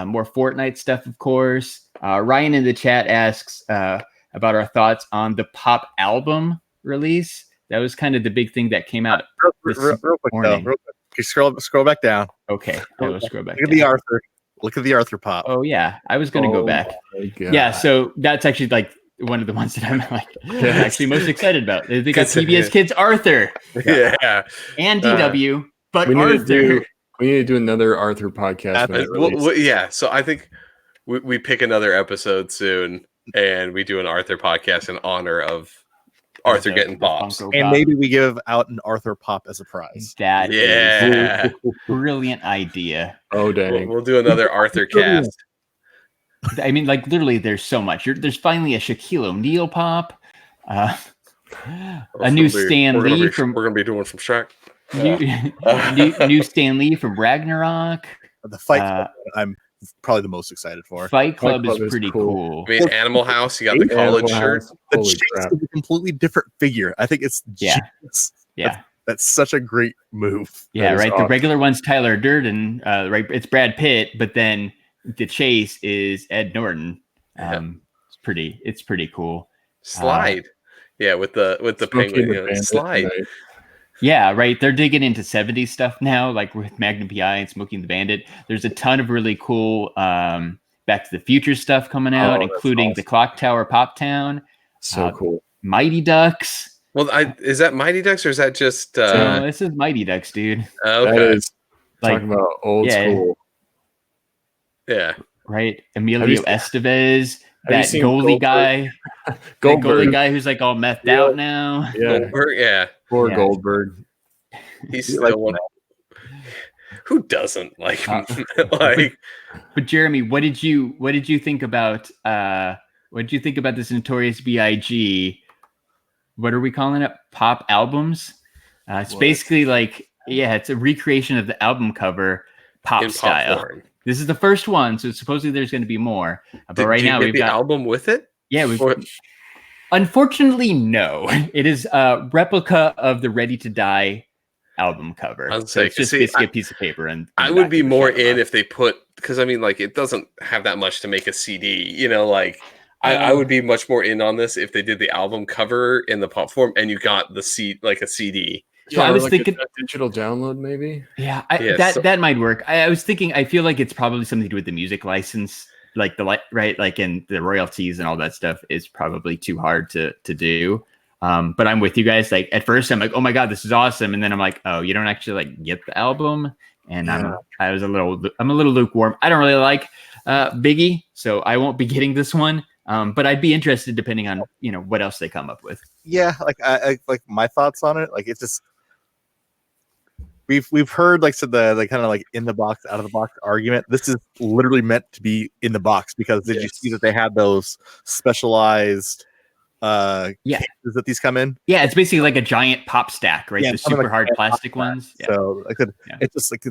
[SPEAKER 2] More Fortnite stuff, of course. Ryan in the chat asks about our thoughts on the Pop album release. That was kind of the big thing that came out this morning.
[SPEAKER 1] Real quick. You scroll back down.
[SPEAKER 2] Okay, I will scroll back.
[SPEAKER 1] Look at the Arthur. Look at the Arthur pop.
[SPEAKER 2] Oh yeah, I was going to go back. Yeah, so that's actually like one of the ones that I'm like actually most excited about. They got PBS Kids Arthur.
[SPEAKER 4] Yeah.
[SPEAKER 2] And DW, but Arthur.
[SPEAKER 3] We need to do another Arthur podcast.
[SPEAKER 4] Yeah, so I think we pick another episode soon, and we do an Arthur podcast in honor of Arthur getting pops.
[SPEAKER 1] And maybe we give out an Arthur pop as a prize.
[SPEAKER 2] That is a brilliant idea.
[SPEAKER 3] Oh, dang.
[SPEAKER 4] We'll do another Arthur cast.
[SPEAKER 2] I mean, like, literally, there's so much. There's finally a Shaquille O'Neal pop. A new Stan Lee from...
[SPEAKER 4] We're going to be doing some Shaq.
[SPEAKER 2] New Stan Lee from Ragnarok.
[SPEAKER 1] The Fight Club, I'm probably the most excited for.
[SPEAKER 2] Fight Club is pretty cool.
[SPEAKER 4] I mean, Animal House, you got the college shirt.
[SPEAKER 1] The Chase is a completely different figure. I think it's genius.
[SPEAKER 2] Yeah.
[SPEAKER 1] That's such a great move.
[SPEAKER 2] Yeah, right. Awesome. The regular one's Tyler Durden, right? It's Brad Pitt, but then the Chase is Ed Norton. It's pretty cool.
[SPEAKER 4] Slide. With the penguin. Slide. Right.
[SPEAKER 2] Yeah, right. They're digging into 70s stuff now, like with Magnum PI and Smokey and the Bandit. There's a ton of really cool Back to the Future stuff coming out, including the Clock Tower Pop Town.
[SPEAKER 3] So cool.
[SPEAKER 2] Mighty Ducks.
[SPEAKER 4] Well, is that Mighty Ducks or is that just...
[SPEAKER 2] No, this is Mighty Ducks, dude.
[SPEAKER 4] Okay.
[SPEAKER 3] That is talking about old school.
[SPEAKER 4] Yeah.
[SPEAKER 2] Right? Emilio Estevez. That goalie guy. That goalie guy who's like all methed out now.
[SPEAKER 3] Yeah.
[SPEAKER 4] Goldberg,
[SPEAKER 3] Poor Goldberg.
[SPEAKER 4] He's still one. Who doesn't like him?
[SPEAKER 2] But Jeremy, what did you think about this Notorious B.I.G.? What are we calling it? Pop albums? It's basically like, it's a recreation of the album cover pop style. Form. This is the first one, so supposedly there's going to be more. But right now we've got
[SPEAKER 4] the album with it.
[SPEAKER 2] Yeah, Unfortunately, no. It is a replica of the Ready to Die album cover. So it's just basically a piece of paper. And
[SPEAKER 4] I would be more in if they put, because I mean, like, it doesn't have that much to make a CD, you know, like I would be much more in on this if they did the album cover in the pop form and you got the like a CD.
[SPEAKER 2] So I was thinking
[SPEAKER 3] a digital download, maybe.
[SPEAKER 2] Yeah, that might work. I was thinking. I feel like it's probably something to do with the music license, like right, like and the royalties and all that stuff is probably too hard to do. But I'm with you guys. Like at first, I'm like, oh my god, this is awesome, and then I'm like, oh, you don't actually like get the album, and I'm a little lukewarm. I don't really like Biggie, so I won't be getting this one. But I'd be interested depending on what else they come up with.
[SPEAKER 1] Yeah, like I like my thoughts on it. Like it's just. We've heard the kind of like in the box, out of the box argument. This is literally meant to be in the box because did you see that they had those specialized cases that these come in?
[SPEAKER 2] Yeah, it's basically like a giant pop stack, right? The super hard plastic ones. Yeah.
[SPEAKER 1] So it's just like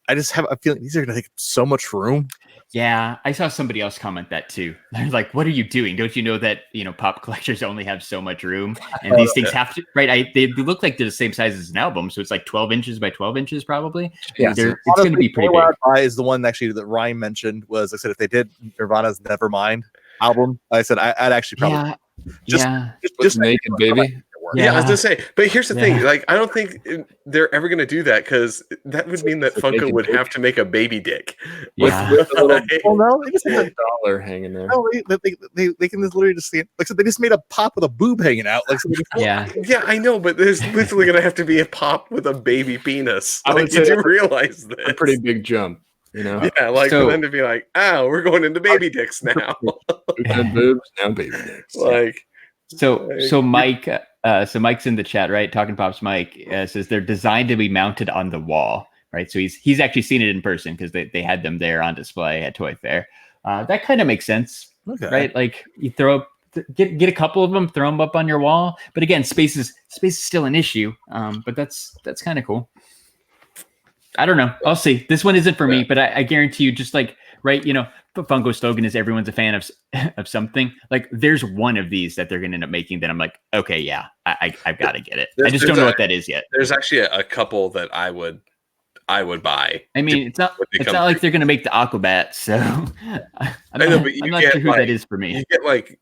[SPEAKER 1] I just have a feeling these are going to take so much room.
[SPEAKER 2] Yeah, I saw somebody else comment that too. They're like, "What are you doing? Don't you know that pop collectors only have so much room, and these things have to right? They look like they're the same size as an album, so it's like 12 inches by 12 inches, probably.
[SPEAKER 1] Yeah,
[SPEAKER 2] it's going to be pretty big.
[SPEAKER 1] Is the one actually that Ryan mentioned was I said if they did Nirvana's Nevermind album, I said I'd actually probably
[SPEAKER 3] just naked baby.
[SPEAKER 4] Yeah, I was gonna say, but here's the thing: like, I don't think they're ever gonna do that because that would mean that Funko would have to make a baby dick.
[SPEAKER 2] With
[SPEAKER 1] a little, well, no, they just
[SPEAKER 3] have a dollar hanging there.
[SPEAKER 1] No, they can just literally just see it. Like, so they just made a pop with a boob hanging out. Like, so
[SPEAKER 2] yeah,
[SPEAKER 4] I know, but there's literally gonna have to be a pop with a baby penis. Like, did you realize this?
[SPEAKER 3] A pretty big jump.
[SPEAKER 4] Yeah, like for them to be like, "Oh, we're going into baby dicks now."
[SPEAKER 3] Boobs, now baby dicks.
[SPEAKER 4] Like,
[SPEAKER 2] so Mike. So Mike's in the chat, right? Talking Pops Mike says they're designed to be mounted on the wall, right? So he's actually seen it in person because they had them there on display at Toy Fair. That kind of makes sense, right? Like you get a couple of them, throw them up on your wall. But again, space is still an issue. But that's kind of cool. I don't know. I'll see. This one isn't for me, but I guarantee you, just like right, Funko's slogan is everyone's a fan of something. Like there's one of these that they're going to end up making that I'm like, okay, yeah, I've got to get it. I just don't know what that is yet.
[SPEAKER 4] There's actually a couple that I would buy.
[SPEAKER 2] I mean, it's not like they're going to make the Aquabat, so I'm not sure who that is for me.
[SPEAKER 4] You get like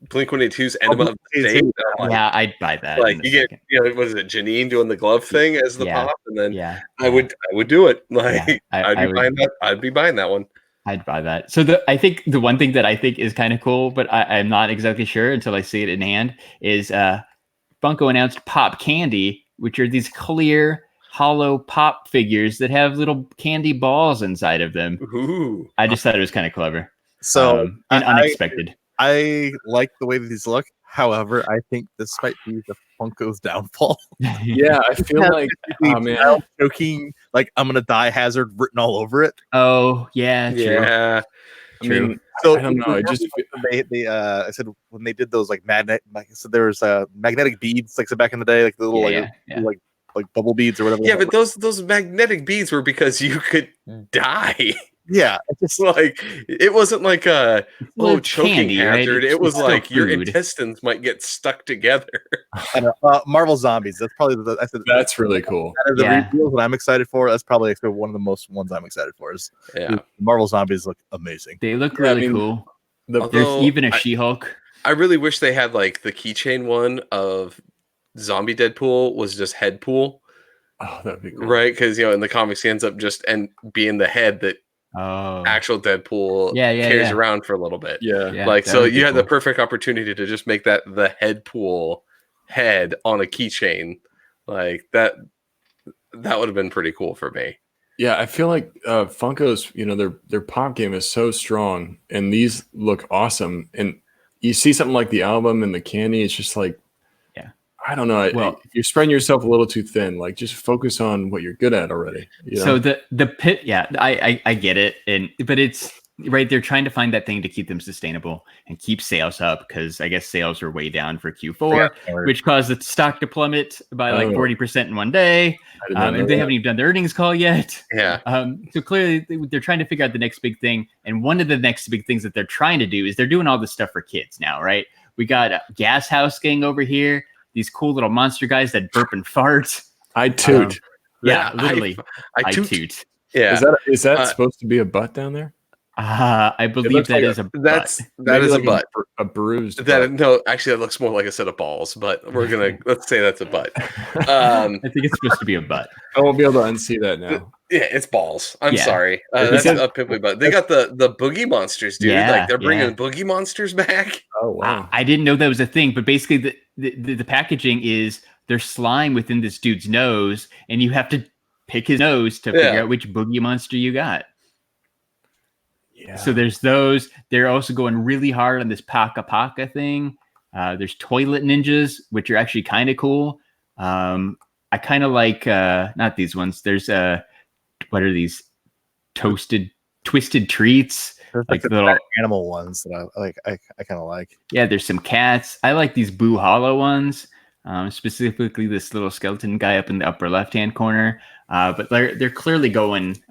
[SPEAKER 4] Blink-182's Enema of the State.
[SPEAKER 2] Yeah, I'd buy that.
[SPEAKER 4] Like you get, what is it, Janine doing the glove thing as the pop, and then I would do it. Like I'd be buying that one.
[SPEAKER 2] I'd buy that. So I think the one thing that I think is kind of cool, but I'm not exactly sure until I see it in hand, is Funko announced Pop Candy, which are these clear, hollow pop figures that have little candy balls inside of them.
[SPEAKER 4] Ooh.
[SPEAKER 2] I just thought it was kind of clever.
[SPEAKER 1] So
[SPEAKER 2] and unexpected.
[SPEAKER 1] I like the way that these look. However, I think this might be the Funko's downfall.
[SPEAKER 3] Yeah, I feel like
[SPEAKER 1] joking, like I'm gonna die hazard written all over it.
[SPEAKER 2] Oh yeah, true.
[SPEAKER 4] Yeah.
[SPEAKER 3] I mean, so I don't know. I just
[SPEAKER 1] I said when they did those like there was magnetic beads like so back in the day, like the little like bubble beads or whatever.
[SPEAKER 4] Yeah, but those magnetic beads were because you could die.
[SPEAKER 1] Yeah, it's just
[SPEAKER 4] like it wasn't like a choking
[SPEAKER 2] candy,
[SPEAKER 4] hazard.
[SPEAKER 2] right?
[SPEAKER 4] It was like
[SPEAKER 2] food.
[SPEAKER 4] Your intestines might get stuck together.
[SPEAKER 1] Marvel Zombies. That's probably
[SPEAKER 3] that's really cool.
[SPEAKER 1] Out of the reveals that I'm excited for, that's probably one of the most ones I'm excited for. Is Marvel Zombies look amazing.
[SPEAKER 2] They look really cool. There's even a She-Hulk.
[SPEAKER 4] I really wish they had like the keychain one of Zombie Deadpool was just Headpool.
[SPEAKER 3] Oh, that'd be cool.
[SPEAKER 4] Right, because in the comics he ends up just being the head that actual Deadpool carries around for a little bit.
[SPEAKER 3] Yeah.
[SPEAKER 4] Like so you had the perfect opportunity to just make that the Headpool head on a keychain. Like that would have been pretty cool for me.
[SPEAKER 3] Yeah, I feel like Funko's, their pop game is so strong and these look awesome. And you see something like the album and the candy, it's just like I don't know. Well, you're spreading yourself a little too thin. Like, just focus on what you're good at already.
[SPEAKER 2] So the pit, I get it, but it's right. They're trying to find that thing to keep them sustainable and keep sales up because I guess sales are way down for Q4, which caused the stock to plummet by like 40% in one day. And they haven't even done the earnings call yet.
[SPEAKER 4] Yeah.
[SPEAKER 2] So clearly they're trying to figure out the next big thing. And one of the next big things that they're trying to do is they're doing all this stuff for kids now, right? We got a Gas House Gang over here. These cool little monster guys that burp and fart.
[SPEAKER 3] I toot.
[SPEAKER 2] Yeah, literally.
[SPEAKER 4] I
[SPEAKER 2] I
[SPEAKER 4] toot.
[SPEAKER 2] toot.
[SPEAKER 4] Yeah,
[SPEAKER 3] Is that supposed to be a butt down there?
[SPEAKER 2] I believe that is a butt.
[SPEAKER 4] that
[SPEAKER 3] Maybe
[SPEAKER 4] is
[SPEAKER 3] like
[SPEAKER 4] a butt.
[SPEAKER 3] A bruised
[SPEAKER 4] That
[SPEAKER 3] butt.
[SPEAKER 4] no, actually, that looks more like a set of balls. But let's say that's a butt.
[SPEAKER 2] I think it's supposed to be a butt.
[SPEAKER 3] I won't be able to unsee that now.
[SPEAKER 4] Yeah, it's balls. I'm
[SPEAKER 2] Yeah.
[SPEAKER 4] sorry. That's
[SPEAKER 3] Because-
[SPEAKER 4] a pimply butt. They got the boogie monsters, dude.
[SPEAKER 2] Yeah,
[SPEAKER 4] Like they're bringing
[SPEAKER 2] yeah.
[SPEAKER 4] boogie monsters back.
[SPEAKER 3] Oh wow.
[SPEAKER 2] I didn't know that was a thing, but basically the packaging is there's slime within this dude's nose, and you have to pick his nose to figure out which boogie monster you got.
[SPEAKER 3] Yeah.
[SPEAKER 2] So there's those. They're also going really hard on this Paka Paka thing. There's toilet ninjas, which are actually kind of cool. I kind of like not these ones. There's what are these? Twisted treats.
[SPEAKER 1] There's
[SPEAKER 2] Like
[SPEAKER 1] the
[SPEAKER 2] little
[SPEAKER 1] animal ones that I like. I kind of like.
[SPEAKER 2] Yeah, there's some cats. I like these Boo Hollow ones, specifically this little skeleton guy up in the upper left-hand corner. But they're clearly going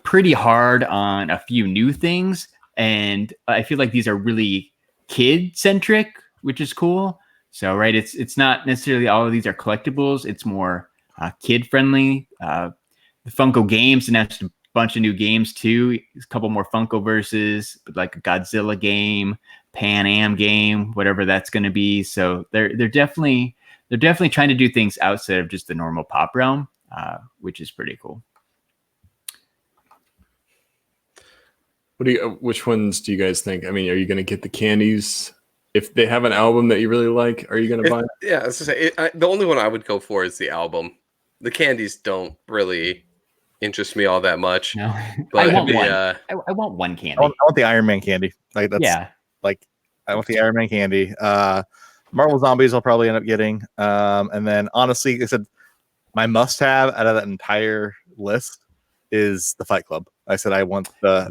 [SPEAKER 2] pretty hard on a few new things, and I feel like these are really kid-centric, which is cool. So, right, it's not necessarily all of these are collectibles. It's more kid-friendly. The Funko games announced a bunch of new games too. There's a couple more Funko verses, but like a Godzilla game, Pan Am game, whatever that's going to be. So they're definitely trying to do things outside of just the normal pop realm, which is pretty cool.
[SPEAKER 3] Which ones do you guys think? I mean, are you going to get the candies? If they have an album that you really like, are you going to buy it?
[SPEAKER 4] Yeah, I was gonna say, the only one I would go for is the album. The candies don't really interest me all that much.
[SPEAKER 2] No,
[SPEAKER 4] But
[SPEAKER 2] I want one.
[SPEAKER 4] I
[SPEAKER 2] I want one candy.
[SPEAKER 1] I want the Iron Man candy. Like that's like I want the Iron Man candy. Marvel Zombies I'll probably end up getting. And then honestly, like I said, my must-have out of that entire list is the Fight Club. I said I want the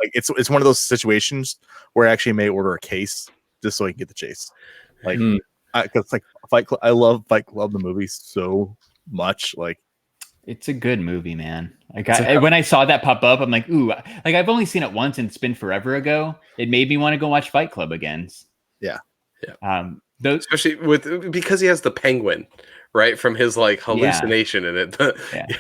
[SPEAKER 1] like it's one of those situations where I actually may order a case just so I can get the chase. Like because like Fight Club, I love Fight Club the movie so much. Like
[SPEAKER 2] it's a good movie, man. Like when I saw that pop up, I'm like, ooh, like I've only seen it once and it's been forever ago. It made me want to go watch Fight Club again.
[SPEAKER 1] Yeah.
[SPEAKER 4] Especially because he has the penguin, right? From his like hallucination in it.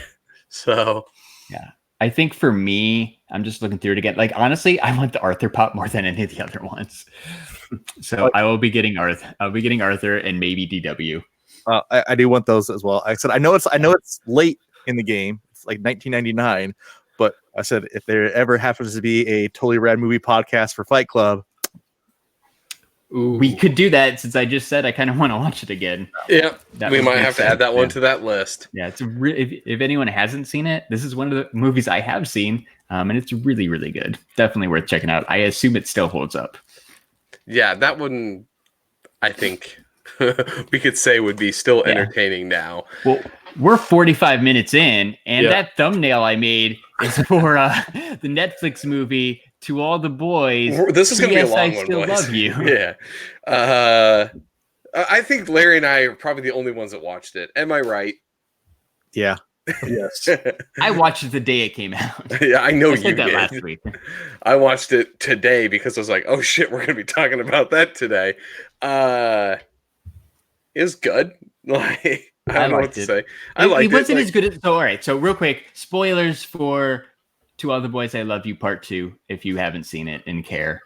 [SPEAKER 4] So
[SPEAKER 2] yeah. I think for me, I'm just looking through it again. Like honestly, I want the Arthur Pop more than any of the other ones. So I will be getting Arthur. I'll be getting Arthur and maybe DW.
[SPEAKER 1] I do want those as well. I said I know it's late in the game. It's like 1999, but I said if there ever happens to be a totally rad movie podcast for Fight Club,
[SPEAKER 2] we could do that. Since I just said I kind of want to watch it again.
[SPEAKER 4] Yeah, we might have to add that one to that list.
[SPEAKER 2] Yeah, it's if anyone hasn't seen it, this is one of the movies I have seen, and it's really, really good. Definitely worth checking out. I assume it still holds up.
[SPEAKER 4] Yeah, that one, I think we could say would be still entertaining now.
[SPEAKER 2] Well, we're 45 minutes in, and that thumbnail I made is for the Netflix movie To All the Boys.
[SPEAKER 4] This is going to be a long
[SPEAKER 2] I
[SPEAKER 4] one,
[SPEAKER 2] Still
[SPEAKER 4] boys.
[SPEAKER 2] Love You.
[SPEAKER 4] Yeah. I think Larry and I are probably the only ones that watched it. Am I right?
[SPEAKER 1] Yeah.
[SPEAKER 3] Yes.
[SPEAKER 2] I watched it the day it came out.
[SPEAKER 4] Yeah, I know
[SPEAKER 2] I
[SPEAKER 4] you
[SPEAKER 2] said that
[SPEAKER 4] did.
[SPEAKER 2] last week.
[SPEAKER 4] I watched it today because I was like, oh shit, we're going to be talking about that today. It was good. Like, I don't know what to say. I liked it.
[SPEAKER 2] It wasn't as good as... So, all right. So, real quick, spoilers for To All the Boys I Love You Part 2, if you haven't seen it and care.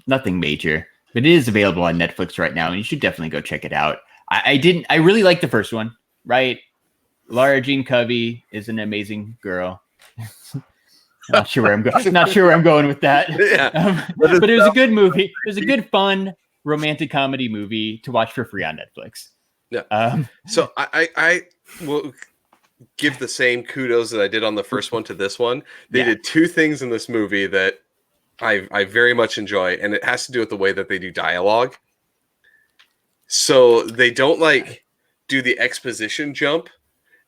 [SPEAKER 2] Nothing major. But it is available on Netflix right now, and you should definitely go check it out. I really liked the first one, right? Lara Jean Covey is an amazing girl. Not sure where I'm going. Not sure where I'm going with that.
[SPEAKER 4] Yeah.
[SPEAKER 2] But it was a good movie. It was a good, fun, romantic comedy movie to watch for free on Netflix.
[SPEAKER 4] Yeah. So I will give the same kudos that I did on the first one to this one. They did two things in this movie that I very much enjoy, and it has to do with the way that they do dialogue. So they don't like do the exposition jump,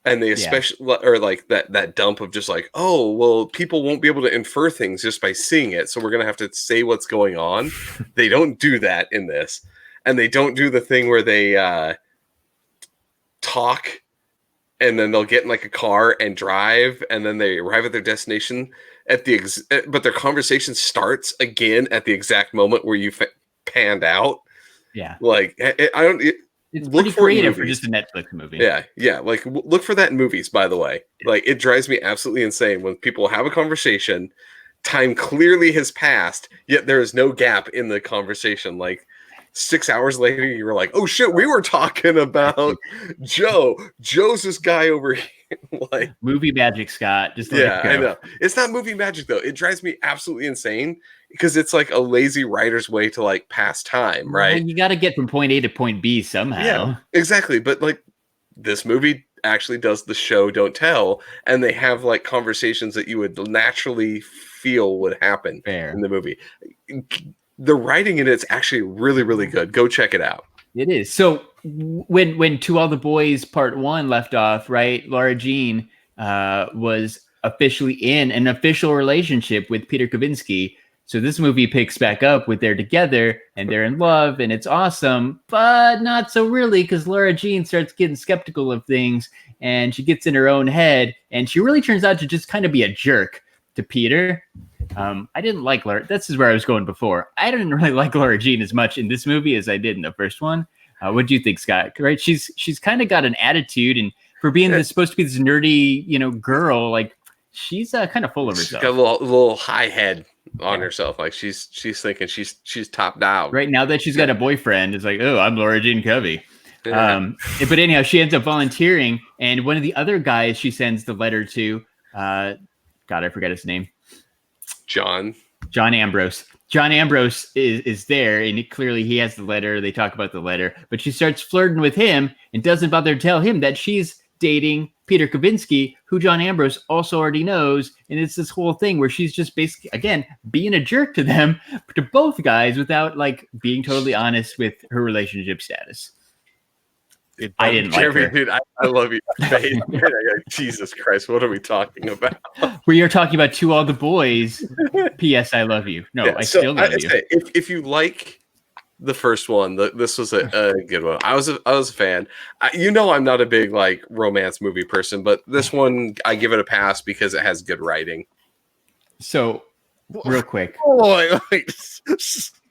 [SPEAKER 4] and they especially or like that dump of just like, oh well, people won't be able to infer things just by seeing it, so we're gonna have to say what's going on. They don't do that in this, and they don't do the thing where they talk and then they'll get in like a car and drive, and then they arrive at their destination at but their conversation starts again at the exact moment where you panned out.
[SPEAKER 2] Yeah.
[SPEAKER 4] Like I don't.
[SPEAKER 2] It's
[SPEAKER 4] Look
[SPEAKER 2] pretty
[SPEAKER 4] for
[SPEAKER 2] creative for
[SPEAKER 4] movies.
[SPEAKER 2] just a Netflix movie.
[SPEAKER 4] Yeah. Like look for that in movies. By the way, like it drives me absolutely insane when people have a conversation. Time clearly has passed, yet there is no gap in the conversation. Like 6 hours later, you were like, "Oh shit, we were talking about Joe. Joe's this guy over here." Like
[SPEAKER 2] movie magic, Scott. Just let
[SPEAKER 4] yeah,
[SPEAKER 2] it go.
[SPEAKER 4] I know. It's not movie magic though. It drives me absolutely insane because it's like a lazy writer's way to like pass time, right?
[SPEAKER 2] Well, you got to get from point A to point B somehow.
[SPEAKER 4] Yeah, exactly. But like this movie actually does the show don't tell, and they have like conversations that you would naturally feel would happen in the movie. The writing in it's actually really, really good. Go check it out.
[SPEAKER 2] It is. So when To All the Boys Part 1 left off, right, Laura Jean was officially in an official relationship with Peter Kavinsky. So this movie picks back up with they're together and they're in love and it's awesome, but not so really because Laura Jean starts getting skeptical of things and she gets in her own head and she really turns out to just kind of be a jerk to Peter. I didn't like Laura. This is where I was going before. I didn't really like Laura Jean as much in this movie as I did in the first one. What do you think, Scott? Right? She's kind of got an attitude, and for being supposed to be this nerdy, girl, like she's kind of full of herself.
[SPEAKER 4] She's got a little high head on herself. Like she's thinking she's top down.
[SPEAKER 2] Right now that she's got a boyfriend, it's like, oh, I'm Laura Jean Covey. Yeah. But anyhow, she ends up volunteering, and one of the other guys she sends the letter to, God, I forget his name. John Ambrose. John Ambrose is there, and clearly he has the letter. They talk about the letter, but she starts flirting with him and doesn't bother to tell him that she's dating Peter Kavinsky, who John Ambrose also already knows. And it's this whole thing where she's just basically, again, being a jerk to them, to both guys, without like being totally honest with her relationship status. I didn't
[SPEAKER 4] Jeremy,
[SPEAKER 2] like her.
[SPEAKER 4] dude, I love you. Jesus Christ, what are we talking about?
[SPEAKER 2] We are talking about To All the Boys. P.S. I love you. No, I still love you.
[SPEAKER 4] If you like the first one, this was a good one. I was a fan. I'm not a big like romance movie person, but this one I give it a pass because it has good writing.
[SPEAKER 2] So, real quick,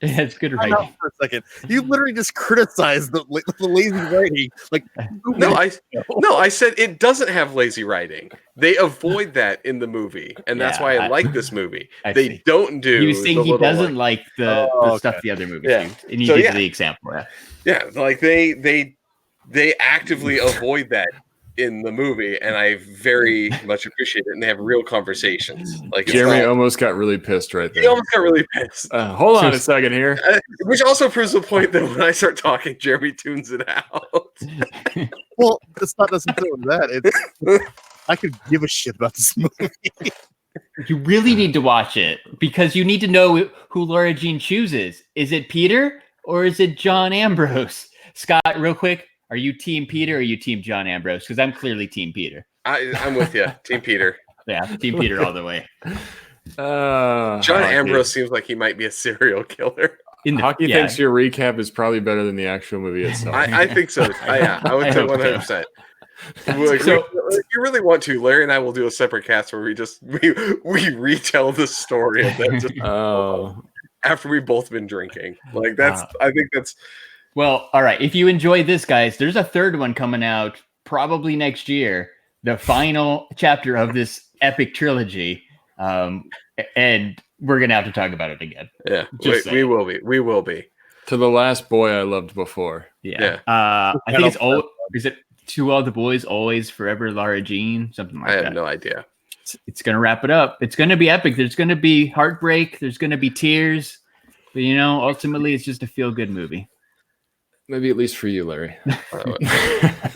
[SPEAKER 2] it has good writing.
[SPEAKER 1] For a second, you literally just criticized the lazy writing. Like,
[SPEAKER 4] no, I said it doesn't have lazy writing. They avoid that in the movie, and that's why I like this movie. They don't do.
[SPEAKER 2] He was saying he doesn't like the stuff the other movies do, and you did the example.
[SPEAKER 4] Yeah, like they actively avoid that in the movie, and I very much appreciate it. And they have real conversations. Like
[SPEAKER 3] Jeremy almost got really pissed right there.
[SPEAKER 4] He almost got really pissed.
[SPEAKER 3] Hold on a second here.
[SPEAKER 4] Which also proves the point that when I start talking, Jeremy tunes it out.
[SPEAKER 1] Well, it's not necessarily that. I could give a shit about this movie.
[SPEAKER 2] You really need to watch it because you need to know who Laura Jean chooses. Is it Peter or is it John Ambrose? Scott, real quick. Are you Team Peter or are you Team John Ambrose? Because I'm clearly Team Peter.
[SPEAKER 4] I'm with you. Team Peter.
[SPEAKER 2] Yeah, Team Peter all the way.
[SPEAKER 4] John Ambrose seems like he might be a serial killer.
[SPEAKER 3] Hockey thinks your recap is probably better than the actual movie itself.
[SPEAKER 4] I think so. I would say 100%. So, if you really want to, Larry and I will do a separate cast where we retell the story of that after we've both been drinking. Like I think that's.
[SPEAKER 2] Well, all right. If you enjoy this, guys, there's a third one coming out probably next year. The final chapter of this epic trilogy, and we're gonna have to talk about it again.
[SPEAKER 4] Yeah, we will be. We will be.
[SPEAKER 3] To the last boy I loved before.
[SPEAKER 2] Yeah. I think it's old. Is it To All the Boys, Always, Forever, Laura Jean? Something like that.
[SPEAKER 4] I have no idea.
[SPEAKER 2] It's gonna wrap it up. It's gonna be epic. There's gonna be heartbreak. There's gonna be tears. But ultimately, it's just a feel-good movie.
[SPEAKER 3] Maybe at least for you, Larry.
[SPEAKER 4] All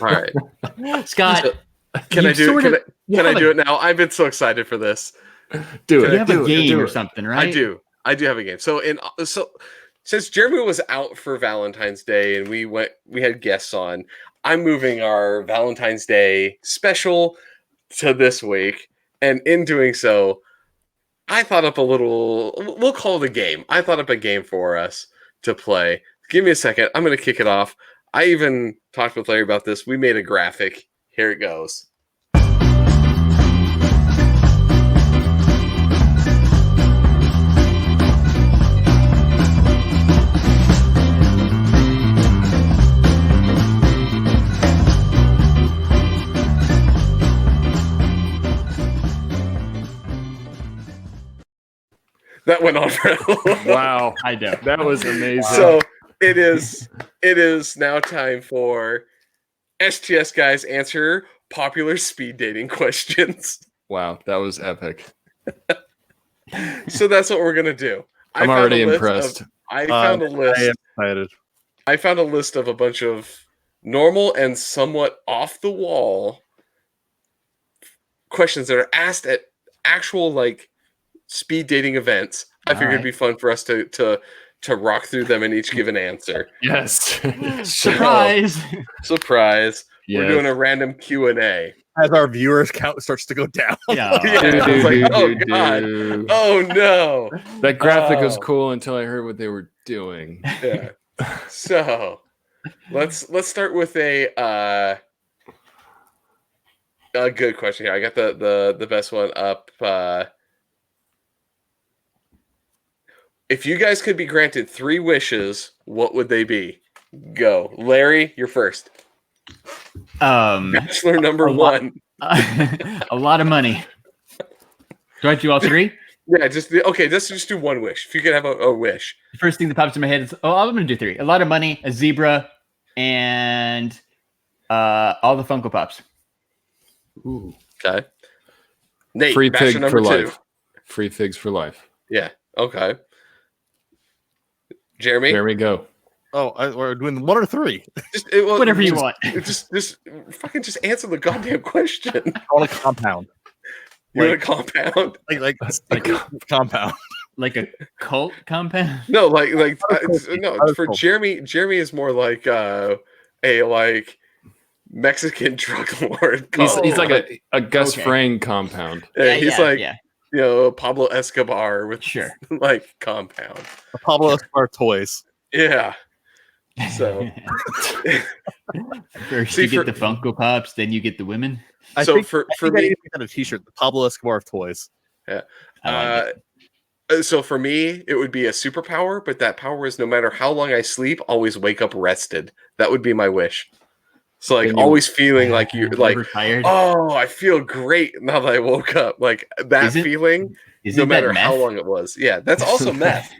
[SPEAKER 4] right,
[SPEAKER 2] Scott.
[SPEAKER 4] Can I do it now? I've been so excited for this.
[SPEAKER 2] Do it. You have a game or something, right?
[SPEAKER 4] I do have a game. So since Jeremy was out for Valentine's Day and we had guests on, I'm moving our Valentine's Day special to this week. And in doing so, I thought up we'll call it a game. I thought up a game for us to play. Give me a second. I'm going to kick it off. I even talked with Larry about this. We made a graphic. Here it goes. That went on for
[SPEAKER 3] Wow,
[SPEAKER 2] I know.
[SPEAKER 3] that was amazing.
[SPEAKER 4] So it is now time for STS Guys answer popular speed dating questions.
[SPEAKER 3] Wow, that was epic.
[SPEAKER 4] So that's what we're gonna do.
[SPEAKER 3] I'm already impressed.
[SPEAKER 4] I found a
[SPEAKER 1] I am
[SPEAKER 4] list.
[SPEAKER 1] excited.
[SPEAKER 4] I found a list of a bunch of normal and somewhat off the wall questions that are asked at actual like speed dating events. I figured it'd be fun for us to rock through them and each give an answer.
[SPEAKER 3] Yes.
[SPEAKER 2] Surprise!
[SPEAKER 4] Surprise!
[SPEAKER 3] Yes.
[SPEAKER 4] We're doing a random Q&A.
[SPEAKER 1] As our viewers count starts to go down.
[SPEAKER 2] Yeah.
[SPEAKER 4] Yeah, it's like, oh god, oh no.
[SPEAKER 3] That graphic was
[SPEAKER 4] Oh.
[SPEAKER 3] cool until I heard what they were doing.
[SPEAKER 4] Yeah. So let's start with a good question here. I got the best one up. If you guys could be granted 3 wishes, what would they be? Go, Larry. You're first. Bachelor number 1.
[SPEAKER 2] A lot of money. Do I do all 3?
[SPEAKER 4] Yeah, let's just do one wish. If you could have a wish.
[SPEAKER 2] The first thing that pops in my head is, I'm going to do 3. A lot of money, a zebra, and all the Funko Pops.
[SPEAKER 3] Ooh.
[SPEAKER 4] Okay. Nate,
[SPEAKER 3] Free
[SPEAKER 4] Bachelor
[SPEAKER 3] pig
[SPEAKER 4] number
[SPEAKER 3] for
[SPEAKER 4] 2.
[SPEAKER 3] life. Free figs for life.
[SPEAKER 4] Yeah. Okay. Jeremy.
[SPEAKER 3] There we go.
[SPEAKER 1] Oh, we're doing 1 or 3.
[SPEAKER 2] Whatever you want.
[SPEAKER 4] Just fucking just answer the goddamn question.
[SPEAKER 1] I want a compound.
[SPEAKER 4] You want a compound?
[SPEAKER 1] Like compound.
[SPEAKER 2] Like a cult compound?
[SPEAKER 4] No, like
[SPEAKER 1] Other
[SPEAKER 4] for
[SPEAKER 1] cult.
[SPEAKER 4] Jeremy. Jeremy is more like a like Mexican drug lord.
[SPEAKER 3] He's like a Gus
[SPEAKER 2] Okay.
[SPEAKER 3] Fring compound.
[SPEAKER 4] He's like Pablo Escobar with
[SPEAKER 2] Sure.
[SPEAKER 4] like compound.
[SPEAKER 1] The Pablo Escobar toys.
[SPEAKER 4] Yeah. So
[SPEAKER 2] First
[SPEAKER 4] See,
[SPEAKER 2] you get
[SPEAKER 4] for-
[SPEAKER 2] the Funko Pops, then you get the women.
[SPEAKER 1] I
[SPEAKER 4] So
[SPEAKER 1] think,
[SPEAKER 4] for
[SPEAKER 1] I think I
[SPEAKER 4] me,
[SPEAKER 1] need to get a T-shirt. The Pablo Escobar toys.
[SPEAKER 2] I like it.
[SPEAKER 4] So for me, it would be a superpower, but that power is no matter how long I sleep, always wake up rested. That would be my wish. So like
[SPEAKER 3] Then you-
[SPEAKER 4] always feeling like you're like,
[SPEAKER 2] Never tired.
[SPEAKER 4] oh, I feel great now that I woke up. Like that
[SPEAKER 2] Is it-
[SPEAKER 4] feeling,
[SPEAKER 2] Is
[SPEAKER 4] no
[SPEAKER 2] it
[SPEAKER 4] matter
[SPEAKER 2] that
[SPEAKER 4] how
[SPEAKER 2] meth?
[SPEAKER 4] long it was. Yeah, that's also meth,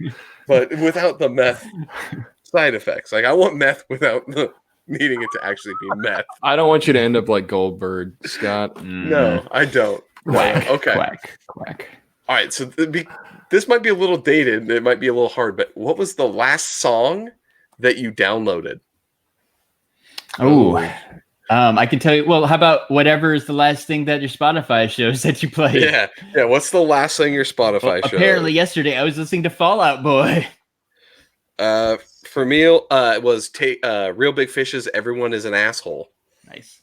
[SPEAKER 4] but without the meth side effects. Like I want meth without the needing it to actually be meth.
[SPEAKER 3] I don't want you to end up like Goldberg, Scott.
[SPEAKER 2] Mm.
[SPEAKER 4] No, I don't. No,
[SPEAKER 2] Quack.
[SPEAKER 4] okay.
[SPEAKER 2] Quack.
[SPEAKER 4] All right, so this might be a little dated. It might be a little hard, but what was the last song that you downloaded?
[SPEAKER 2] Oh, I can tell you. Well, how about whatever is the last thing that your Spotify shows that you play?
[SPEAKER 4] Yeah. What's the last thing your Spotify showed?
[SPEAKER 2] Apparently, yesterday I was listening to Fallout Boy.
[SPEAKER 4] For me, it was Real Big Fish's "Everyone Is an Asshole."
[SPEAKER 2] Nice.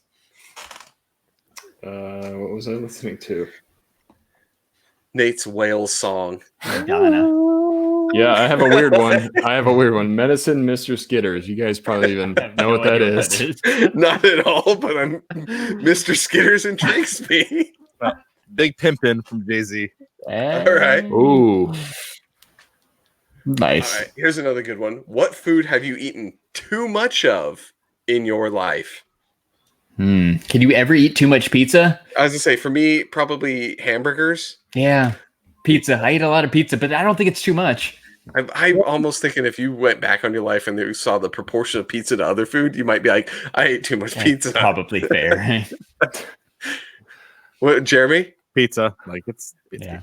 [SPEAKER 3] What was I listening to?
[SPEAKER 4] Nate's Whales song.
[SPEAKER 2] Madonna.
[SPEAKER 3] Yeah, I have a weird one. Medicine, Mr. Skitters. You guys probably even
[SPEAKER 2] I have
[SPEAKER 3] know
[SPEAKER 2] no
[SPEAKER 3] what that
[SPEAKER 2] idea
[SPEAKER 3] is.
[SPEAKER 4] Not at all, but Mr. Skitters intrigues me.
[SPEAKER 1] Big Pimpin' from Jay-Z.
[SPEAKER 4] All right.
[SPEAKER 3] Ooh.
[SPEAKER 2] Nice.
[SPEAKER 4] All right, here's another good one. What food have you eaten too much of in your life?
[SPEAKER 2] Can you ever eat too much pizza?
[SPEAKER 4] I was gonna say, for me, probably hamburgers.
[SPEAKER 2] Yeah. Pizza. I eat a lot of pizza, but I don't think it's too much.
[SPEAKER 4] I'm almost thinking if you went back on your life and you saw the proportion of pizza to other food, you might be like, I ate too much pizza.
[SPEAKER 2] That's probably fair.
[SPEAKER 4] What, Jeremy?
[SPEAKER 1] Pizza. Like it's
[SPEAKER 2] Yeah.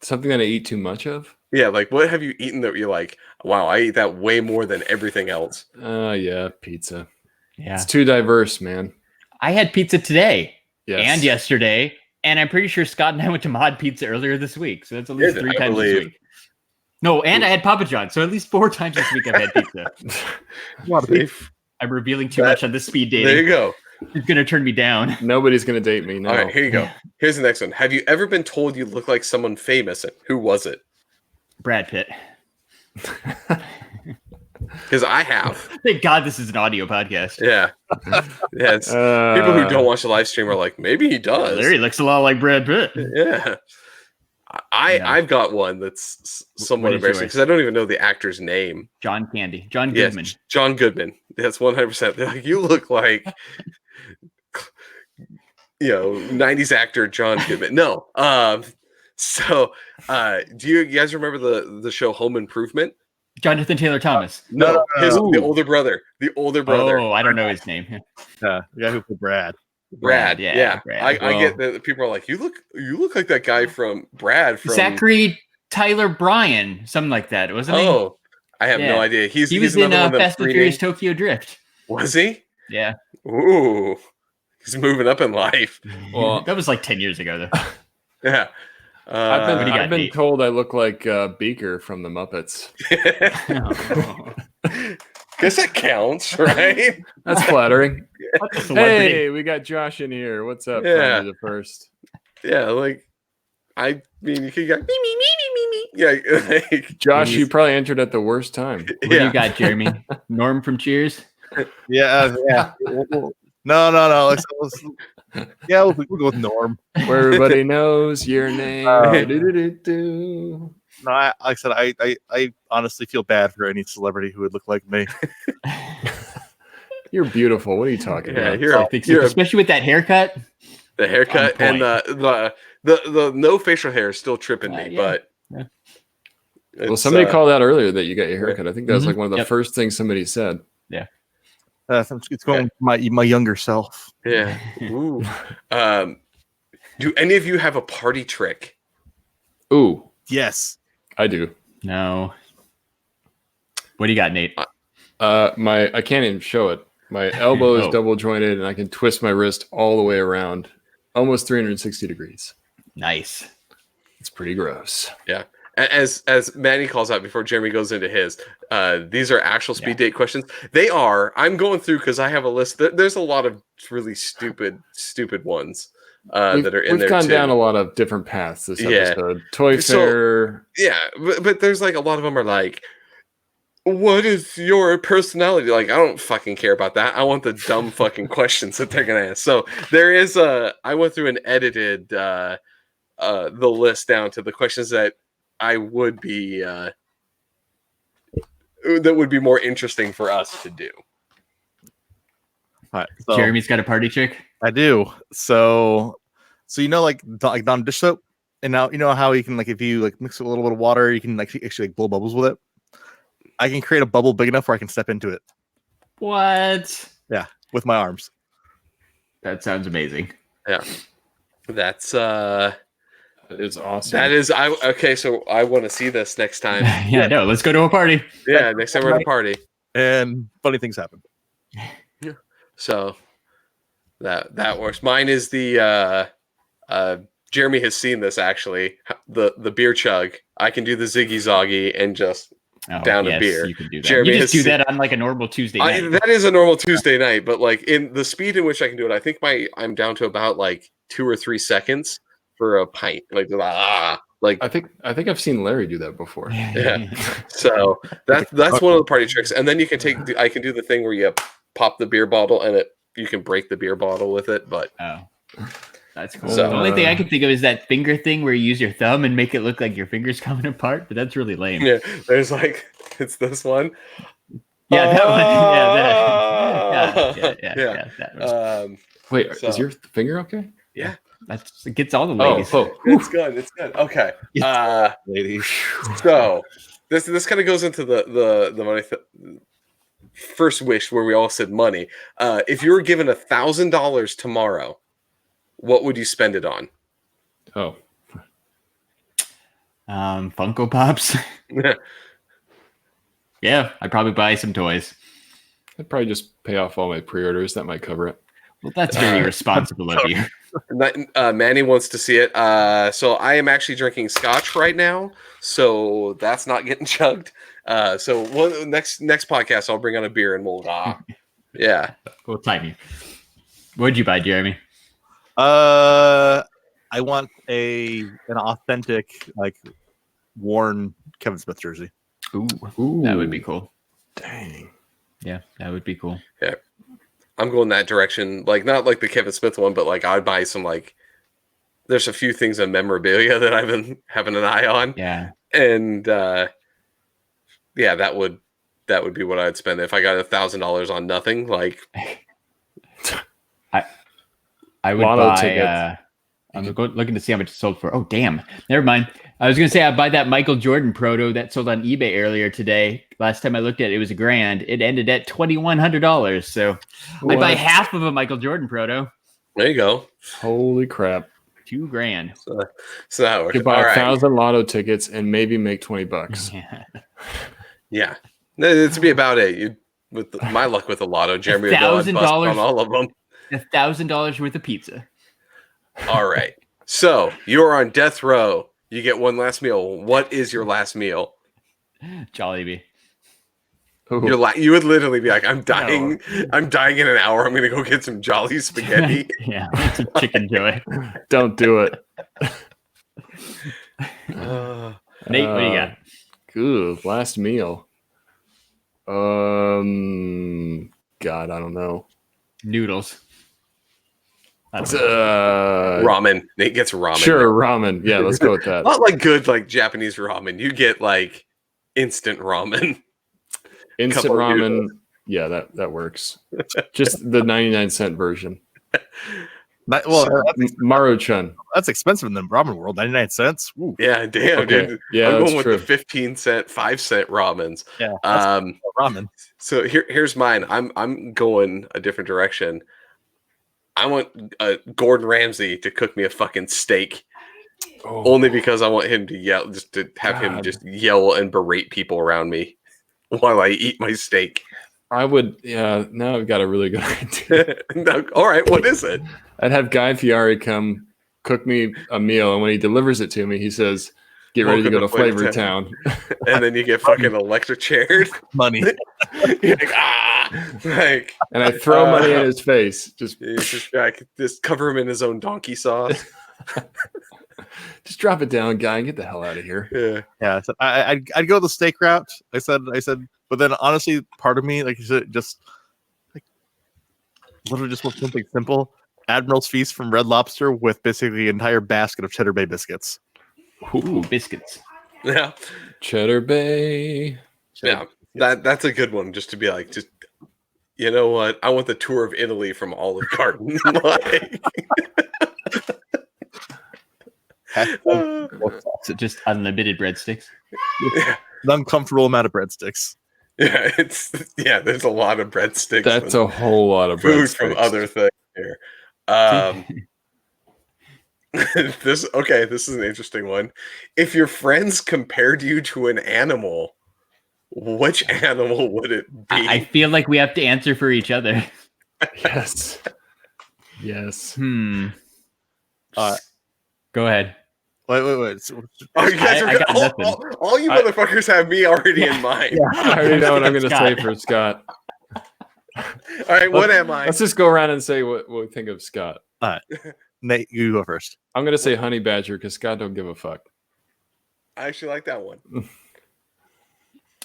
[SPEAKER 3] Something that I eat too much of?
[SPEAKER 4] Yeah, like what have you eaten that you're like, wow, I eat that way more than everything else?
[SPEAKER 3] Yeah, pizza.
[SPEAKER 2] Yeah.
[SPEAKER 3] It's too diverse, man.
[SPEAKER 2] I had pizza today
[SPEAKER 3] Yes.
[SPEAKER 2] and yesterday, and I'm pretty sure Scott and I went to Mod Pizza earlier this week. So that's at least
[SPEAKER 4] Did,
[SPEAKER 2] 3
[SPEAKER 4] I
[SPEAKER 2] times
[SPEAKER 4] believe.
[SPEAKER 2] this week. No, and I had Papa John. So at least 4 times this week I've had pizza.
[SPEAKER 1] a lot of pizza.
[SPEAKER 2] I'm revealing too much on this speed
[SPEAKER 4] There
[SPEAKER 2] dating.
[SPEAKER 4] you go.
[SPEAKER 2] It's going to turn me down.
[SPEAKER 3] Nobody's gonna date me. No.
[SPEAKER 4] All right, here you go. Here's the next one. Have you ever been told you look like someone famous? And who was it?
[SPEAKER 2] Brad Pitt.
[SPEAKER 4] Because I have.
[SPEAKER 2] Thank God this is an audio podcast.
[SPEAKER 4] Yeah. Yeah. It's, people who don't watch the live stream are like, maybe he does.
[SPEAKER 2] Larry looks a lot like Brad Pitt.
[SPEAKER 4] Yeah. I've got one that's somewhat
[SPEAKER 2] What is
[SPEAKER 4] embarrassing
[SPEAKER 2] yours?
[SPEAKER 4] because I don't even know the actor's name.
[SPEAKER 2] John Candy. John
[SPEAKER 4] Yes,
[SPEAKER 2] Goodman.
[SPEAKER 4] John Goodman. That's 100%. They're like, you look like, 90s actor John Goodman. No. So, do you guys remember the show Home Improvement?
[SPEAKER 2] Jonathan Taylor Thomas.
[SPEAKER 4] No,
[SPEAKER 1] no.
[SPEAKER 4] the older brother. The older brother.
[SPEAKER 2] Oh, I don't know his name.
[SPEAKER 1] Yeah, the guy who played Brad.
[SPEAKER 4] Brad.
[SPEAKER 2] yeah, Brad.
[SPEAKER 4] I get that people are like, you look like that guy from Brad from
[SPEAKER 2] Zachary Tyler Bryan, something like that, wasn't he?
[SPEAKER 4] Oh, I have no idea.
[SPEAKER 2] He was in Fast and Furious Tokyo Drift.
[SPEAKER 4] Was he?
[SPEAKER 2] Yeah.
[SPEAKER 4] Ooh, he's moving up in life.
[SPEAKER 3] Well,
[SPEAKER 2] that was like 10 years ago, though.
[SPEAKER 4] Yeah.
[SPEAKER 3] I've been told I look like Beaker from the Muppets.
[SPEAKER 4] Guess that counts, right?
[SPEAKER 3] That's flattering.
[SPEAKER 2] That's
[SPEAKER 3] Hey, we got Josh in here. What's up?
[SPEAKER 4] Yeah.
[SPEAKER 3] The first.
[SPEAKER 4] Yeah, like I mean, you could go me. Yeah, like,
[SPEAKER 3] Josh, you probably entered at the worst time.
[SPEAKER 2] What do you got, Jeremy? Norm from Cheers?
[SPEAKER 1] Yeah. No. Yeah, we'll go with Norm.
[SPEAKER 3] Where everybody knows your name.
[SPEAKER 1] No, like I said, I honestly feel bad for any celebrity who would look like me.
[SPEAKER 3] You're beautiful. What are you talking about?
[SPEAKER 2] Especially with that haircut.
[SPEAKER 4] The haircut and the no facial hair is still tripping me, but
[SPEAKER 3] well, somebody called out earlier that you got your haircut. I think that was like one of the first things somebody said.
[SPEAKER 2] Yeah.
[SPEAKER 1] It's going with my younger self.
[SPEAKER 4] Yeah. Ooh. Do any of you have a party trick?
[SPEAKER 3] Ooh.
[SPEAKER 1] Yes.
[SPEAKER 3] I do.
[SPEAKER 2] No. What do you got, Nate?
[SPEAKER 3] I can't even show it. My elbow is double jointed and I can twist my wrist all the way around, almost 360 degrees.
[SPEAKER 2] Nice.
[SPEAKER 3] It's pretty gross.
[SPEAKER 4] Yeah. As Manny calls out before Jeremy goes into his, these are actual speed date questions. They are. I'm going through because I have a list. There's a lot of really stupid ones that are in there.
[SPEAKER 3] We've gone down a lot of different paths this episode. Toy Fair.
[SPEAKER 4] Yeah, but there's like a lot of them are like, what is your personality? Like, I don't fucking care about that. I want the dumb fucking questions that they're gonna ask. So there is I went through and edited the list down to the questions that I would be that would be more interesting for us to do.
[SPEAKER 1] All right, so
[SPEAKER 2] Jeremy's got a party trick.
[SPEAKER 1] I do. So like Dawn dish soap, and now you know how you can like if you like mix a little bit of water, you can like actually like blow bubbles with it. I can create a bubble big enough where I can step into it.
[SPEAKER 2] What?
[SPEAKER 1] Yeah, with my arms.
[SPEAKER 2] That sounds amazing.
[SPEAKER 4] Yeah, that's
[SPEAKER 3] it's awesome.
[SPEAKER 4] That is okay. So I want to see this next time.
[SPEAKER 2] Yeah, no, let's go to a party.
[SPEAKER 4] Yeah, next time we're at a party,
[SPEAKER 1] and funny things happen.
[SPEAKER 4] Yeah. So that works. Mine is the Jeremy has seen this actually. The beer chug. I can do the ziggy zoggy and just down a beer.
[SPEAKER 2] You can do that.
[SPEAKER 4] Jeremy
[SPEAKER 2] you just do that on like a normal Tuesday night.
[SPEAKER 4] That is a normal Tuesday night, but like in the speed in which I can do it, I think I'm down to about like 2 or 3 seconds for a pint. Like
[SPEAKER 3] I think I've seen Larry do that before.
[SPEAKER 4] Yeah. So that's one of the party tricks. And then you can I can do the thing where you pop the beer bottle and you can break the beer bottle with it. But
[SPEAKER 2] that's cool. So, the only thing I can think of is that finger thing where you use your thumb and make it look like your finger's coming apart, but that's really lame.
[SPEAKER 4] Yeah, there's like it's this one.
[SPEAKER 2] Yeah, that one. Yeah, that was...
[SPEAKER 3] Wait, is your finger okay?
[SPEAKER 4] Yeah.
[SPEAKER 2] It gets all the ladies.
[SPEAKER 4] It's good. It's good. Okay.
[SPEAKER 1] Ladies.
[SPEAKER 4] So this kind of goes into the money first wish where we all said money. If you were given $1,000 tomorrow, what would you spend it on?
[SPEAKER 2] Funko Pops. Yeah, I'd probably buy some toys.
[SPEAKER 3] I'd probably just pay off all my pre-orders. That might cover it.
[SPEAKER 2] Well, that's very responsible of you.
[SPEAKER 4] Manny wants to see it. So I am actually drinking scotch right now, so that's not getting chugged. So next podcast I'll bring on a beer and we'll yeah.
[SPEAKER 2] We'll time you. What'd you buy, Jeremy?
[SPEAKER 1] I want an authentic like worn Kevin Smith jersey.
[SPEAKER 2] Ooh, that would be cool.
[SPEAKER 3] Dang.
[SPEAKER 2] Yeah, that would be cool.
[SPEAKER 4] Yeah. I'm going that direction. Like not like the Kevin Smith one, but like I'd buy some like there's a few things in memorabilia that I've been having an eye on.
[SPEAKER 2] Yeah.
[SPEAKER 4] And yeah, that would be what I'd spend if I got $1,000 on nothing. Like
[SPEAKER 2] I would buy I'm looking to see how much it sold for. Oh, damn. Never mind. I was going to say I'd buy that Michael Jordan proto that sold on eBay earlier today. Last time I looked at it, it was $1,000. It ended at $2,100. So I'd buy half of a Michael Jordan proto.
[SPEAKER 4] There you go.
[SPEAKER 3] Holy crap.
[SPEAKER 2] $2,000.
[SPEAKER 4] So that works.
[SPEAKER 3] You could buy 1,000 lotto tickets and maybe make $20.
[SPEAKER 2] Yeah.
[SPEAKER 4] It'd be about it. With my luck with the lotto, Jeremy would go and bust on all of them.
[SPEAKER 2] $1,000 worth of pizza.
[SPEAKER 4] All right. So you're on death row. You get one last meal. What is your last meal?
[SPEAKER 2] Jollibee.
[SPEAKER 4] You would literally be like, I'm dying. No. I'm dying in an hour. I'm going to go get some Jolly spaghetti.
[SPEAKER 2] Yeah, it's a chicken joy.
[SPEAKER 3] Don't do it.
[SPEAKER 2] Nate, what do you got?
[SPEAKER 3] Good. Last meal. God, I don't know.
[SPEAKER 2] Noodles.
[SPEAKER 4] Ramen. Nate gets ramen.
[SPEAKER 3] Sure, ramen. Yeah, let's go with that.
[SPEAKER 4] Not like good like Japanese ramen. You get like instant ramen.
[SPEAKER 3] Instant ramen. Yeah, that works. Just the 99-cent version. Maruchan.
[SPEAKER 1] That's expensive in the ramen world. 99 cents. Ooh.
[SPEAKER 4] Yeah, damn,
[SPEAKER 3] okay.
[SPEAKER 4] dude.
[SPEAKER 3] Yeah,
[SPEAKER 4] I'm going with
[SPEAKER 3] true.
[SPEAKER 4] the 15-cent, 5-cent ramens.
[SPEAKER 1] Yeah, ramen.
[SPEAKER 4] So here's mine. I'm going a different direction. I want Gordon Ramsay to cook me a fucking steak. Only because I want him to yell, just to have him just yell and berate people around me while I eat my steak.
[SPEAKER 3] I would, yeah. Now I've got a really good idea.
[SPEAKER 4] All right, what is it?
[SPEAKER 3] I'd have Guy Fieri come cook me a meal, and when he delivers it to me, he says, "Get ready to go to Flavor Town."
[SPEAKER 4] And then you get fucking electric chaired.
[SPEAKER 1] Money.
[SPEAKER 4] You're like,
[SPEAKER 3] and I throw money in his face. Just
[SPEAKER 4] cover him in his own donkey sauce.
[SPEAKER 3] Just drop it down, Guy, and get the hell out of here.
[SPEAKER 1] Yeah. So I'd go the steak route. I said, but then honestly, part of me, like you said, just like literally just want something simple. Admiral's Feast from Red Lobster with basically an entire basket of Cheddar Bay biscuits.
[SPEAKER 2] Ooh, biscuits.
[SPEAKER 4] Yeah.
[SPEAKER 3] Cheddar Bay.
[SPEAKER 4] Yeah. That's a good one, just to be like, just, you know what? I want the tour of Italy from Olive Garden.
[SPEAKER 2] So just unlimited breadsticks.
[SPEAKER 4] Yeah.
[SPEAKER 1] An uncomfortable amount of breadsticks.
[SPEAKER 4] Yeah, there's a lot of breadsticks.
[SPEAKER 3] That's a whole lot of
[SPEAKER 4] food
[SPEAKER 3] breadsticks.
[SPEAKER 4] From other things here. This is an interesting one. If your friends compared you to an animal, which animal would it be?
[SPEAKER 2] I feel like we have to answer for each other.
[SPEAKER 3] Yes.
[SPEAKER 2] Go ahead.
[SPEAKER 1] Wait.
[SPEAKER 4] So, you guys all you motherfuckers have me already in mind.
[SPEAKER 3] Yeah, I already know what I'm going to say for Scott.
[SPEAKER 4] All right, what am I?
[SPEAKER 3] Let's just go around and say what we think of Scott.
[SPEAKER 1] All right. Nate, you go first.
[SPEAKER 3] I'm going to say honey badger because Scott don't give a fuck.
[SPEAKER 4] I actually like that one.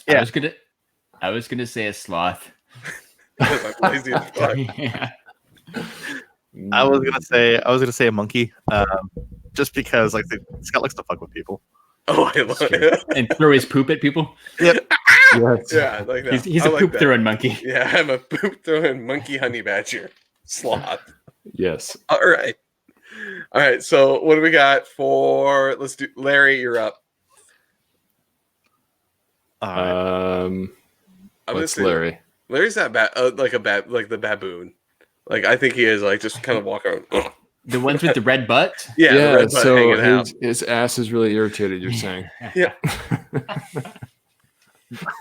[SPEAKER 2] Yeah. I was gonna say a sloth.
[SPEAKER 4] I'm lazy as fuck.
[SPEAKER 2] Yeah.
[SPEAKER 1] I was gonna say a monkey, just because like Scott likes to fuck with people.
[SPEAKER 4] Oh, I love it.
[SPEAKER 2] And throw his poop at people.
[SPEAKER 1] Yep.
[SPEAKER 3] Yes.
[SPEAKER 4] Yeah, I like that.
[SPEAKER 2] He's a poop throwing monkey.
[SPEAKER 4] Yeah, I'm a poop throwing monkey honey badger sloth.
[SPEAKER 3] Yes.
[SPEAKER 4] All right. So what do we got for? Let's do Larry. You're up.
[SPEAKER 3] What's Larry?
[SPEAKER 4] Larry's that like the baboon. Like I think he is like just kind of walk around.
[SPEAKER 2] The ones with the red butt?
[SPEAKER 4] Yeah, the red butt hanging out.
[SPEAKER 3] His ass is really irritated, you're saying.
[SPEAKER 4] Yeah.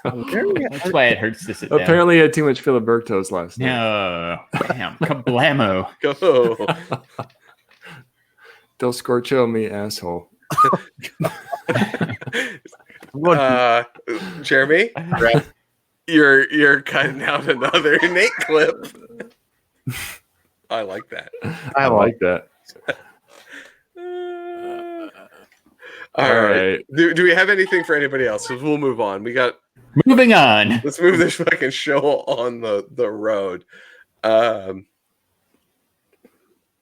[SPEAKER 2] That's why it hurts to sit down.
[SPEAKER 3] Apparently he had too much Filiberto's last night.
[SPEAKER 2] No. Bam. Kablamo.
[SPEAKER 4] Go.
[SPEAKER 3] Del Scorcho me, asshole.
[SPEAKER 4] Jeremy, you're cutting out another Nate clip. I like that.
[SPEAKER 3] I like that.
[SPEAKER 4] All right. Do we have anything for anybody else? So we'll move on.
[SPEAKER 2] Moving on.
[SPEAKER 4] Let's move this fucking show on the road.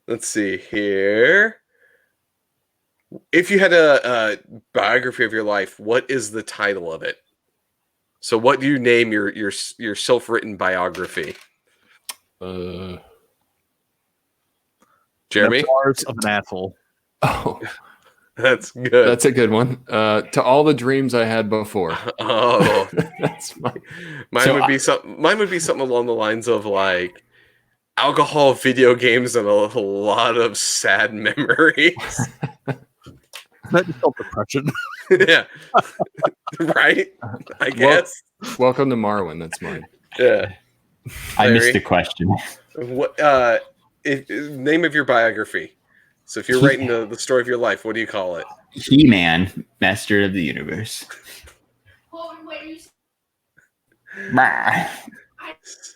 [SPEAKER 4] Let's see here. If you had a biography of your life, what is the title of it? So what do you name your self-written biography?
[SPEAKER 1] Memoirs
[SPEAKER 4] Jeremy?
[SPEAKER 1] of an Asshole.
[SPEAKER 3] Oh,
[SPEAKER 4] That's good.
[SPEAKER 3] that's a good one. To all the dreams I had before.
[SPEAKER 4] Oh,
[SPEAKER 3] That's my.
[SPEAKER 4] mine would be something along the lines of like alcohol, video games, and a lot of sad memories.
[SPEAKER 1] That just felt depression.
[SPEAKER 4] Yeah, right. I guess.
[SPEAKER 3] Welcome to Marwin. That's mine.
[SPEAKER 4] Yeah.
[SPEAKER 2] I missed
[SPEAKER 4] Larry?
[SPEAKER 2] the question.
[SPEAKER 4] What? Name of your biography. So if you're writing the story of your life, what do you call it?
[SPEAKER 2] He-Man, Master of the Universe.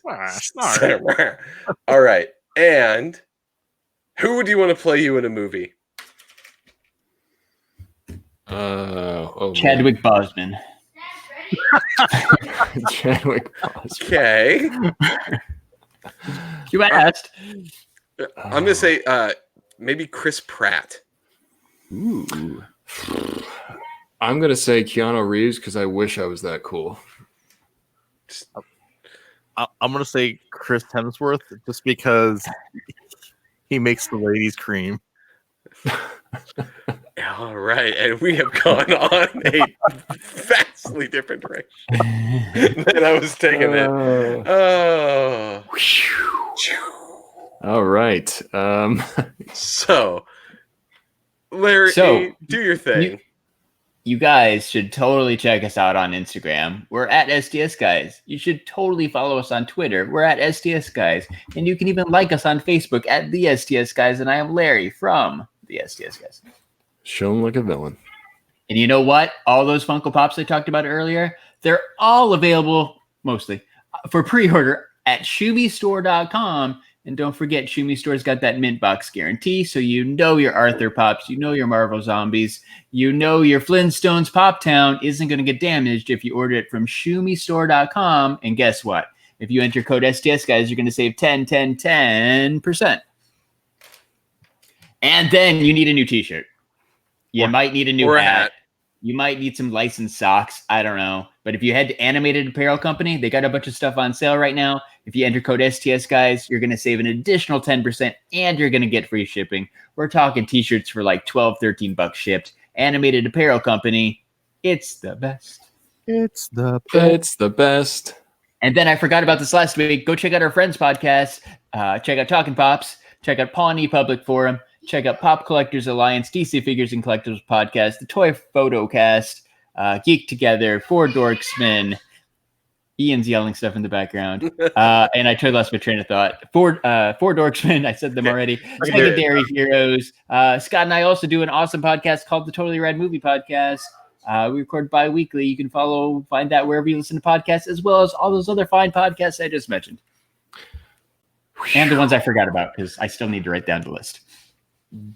[SPEAKER 2] Brr.
[SPEAKER 4] All right. And who would you want to play you in a movie?
[SPEAKER 2] Chadwick Boseman.
[SPEAKER 3] Chadwick Boseman.
[SPEAKER 4] Okay.
[SPEAKER 2] You asked.
[SPEAKER 4] I'm gonna say maybe Chris Pratt.
[SPEAKER 2] Ooh.
[SPEAKER 3] I'm gonna say Keanu Reeves because I wish I was that cool.
[SPEAKER 1] I'm gonna say Chris Hemsworth just because he makes the ladies cream.
[SPEAKER 4] All right, and we have gone on a vastly different direction than I was taking it. Oh.
[SPEAKER 3] All right.
[SPEAKER 4] So, Larry, do your thing.
[SPEAKER 2] You guys should totally check us out on Instagram. We're at STS Guys. You should totally follow us on Twitter. We're at STS Guys. And you can even like us on Facebook at the STS Guys. And I am Larry from the STS Guys.
[SPEAKER 3] Show him like a villain.
[SPEAKER 2] And you know what? All those Funko Pops I talked about earlier, they're all available, mostly, for pre-order at shumistore.com. And don't forget, Shumi Store's got that mint box guarantee, so you know your Arthur Pops, you know your Marvel Zombies, you know your Flintstones Pop Town isn't going to get damaged if you order it from shumistore.com. And guess what? If you enter code STS Guys, you're going to save 10%. And then you need a new t-shirt. You might need a new hat. You might need some licensed socks. I don't know. But if you head to Animated Apparel Company, they got a bunch of stuff on sale right now. If you enter code STS Guys, you're going to save an additional 10% and you're going to get free shipping. We're talking t-shirts for like $12-13 shipped. Animated Apparel Company. It's the best.
[SPEAKER 1] It's the best.
[SPEAKER 2] And then I forgot about this last week. Go check out our friends' podcast. Check out Talking Pops. Check out Pawnee Public Forum. Check out Pop Collectors Alliance, DC Figures and Collectibles Podcast, the Toy Photo Cast, Geek Together, Four Dorksmen. Ian's yelling stuff in the background. And I totally lost my train of thought. Four Dorksmen, I said them already. Secondary Heroes. Scott and I also do an awesome podcast called the Totally Rad Movie Podcast. We record bi-weekly. You can find that wherever you listen to podcasts, as well as all those other fine podcasts I just mentioned. And the ones I forgot about, because I still need to write down the list.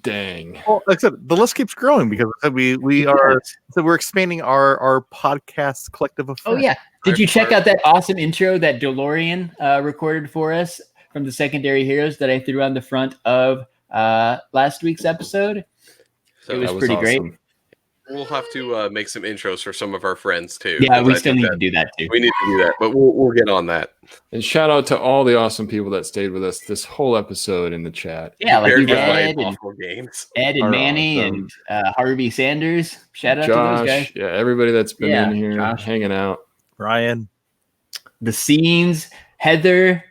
[SPEAKER 3] Dang.
[SPEAKER 1] Well, like I said, the list keeps growing because we're expanding our podcast collective of friends.
[SPEAKER 2] Oh yeah. Did you check out that awesome intro that DeLorean recorded for us from the Secondary Heroes that I threw on the front of last week's episode?
[SPEAKER 4] So
[SPEAKER 2] it was pretty
[SPEAKER 3] awesome.
[SPEAKER 2] great.
[SPEAKER 4] We'll have to make some intros for some of our friends too.
[SPEAKER 2] Yeah, we still need to do that too.
[SPEAKER 4] We need to do that, but we'll get on that.
[SPEAKER 3] And shout out to all the awesome people that stayed with us this whole episode in the chat.
[SPEAKER 2] Yeah, like
[SPEAKER 4] Ed
[SPEAKER 2] Ed and Manny
[SPEAKER 3] awesome.
[SPEAKER 2] and Harvey Sanders. Shout out
[SPEAKER 3] Josh,
[SPEAKER 2] to those guys.
[SPEAKER 3] yeah, everybody that's been in here
[SPEAKER 2] Josh.
[SPEAKER 3] hanging out.
[SPEAKER 1] Ryan.
[SPEAKER 2] The Scenes, Heather,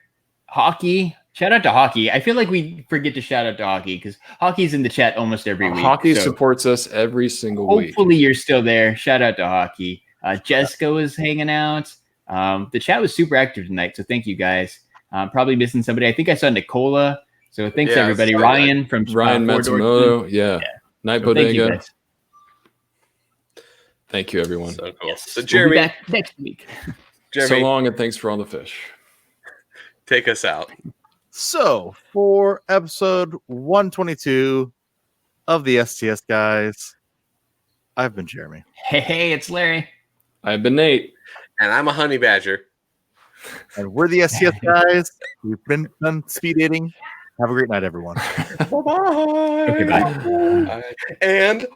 [SPEAKER 2] Hockey. Shout out to Hockey. I feel like we forget to shout out to Hockey because Hockey's in the chat almost every week.
[SPEAKER 3] Hockey
[SPEAKER 2] so
[SPEAKER 3] supports us every single week.
[SPEAKER 2] hopefully you're still there. Shout out to Hockey. Jessica was hanging out. The chat was super active tonight, so thank you guys. Probably missing somebody. I think I saw Nicola. So thanks everybody. Ryan from
[SPEAKER 3] Ryan Matsumoto. Yeah. Night
[SPEAKER 2] So thank you
[SPEAKER 3] Bodega.
[SPEAKER 2] guys.
[SPEAKER 3] Thank you, everyone.
[SPEAKER 4] So cool.
[SPEAKER 2] Yes.
[SPEAKER 4] So Jeremy,
[SPEAKER 2] We'll be back next week.
[SPEAKER 4] Jeremy,
[SPEAKER 3] So long, and thanks for all the fish.
[SPEAKER 4] take us out.
[SPEAKER 1] So for episode 122 of the STS Guys, I've been Jeremy.
[SPEAKER 2] Hey, it's Larry.
[SPEAKER 3] I've been Nate.
[SPEAKER 4] And I'm a honey badger.
[SPEAKER 1] And we're the STS Guys. We've been done speed dating. Have a great night, everyone.
[SPEAKER 4] Bye-bye.
[SPEAKER 2] Okay, bye.
[SPEAKER 4] And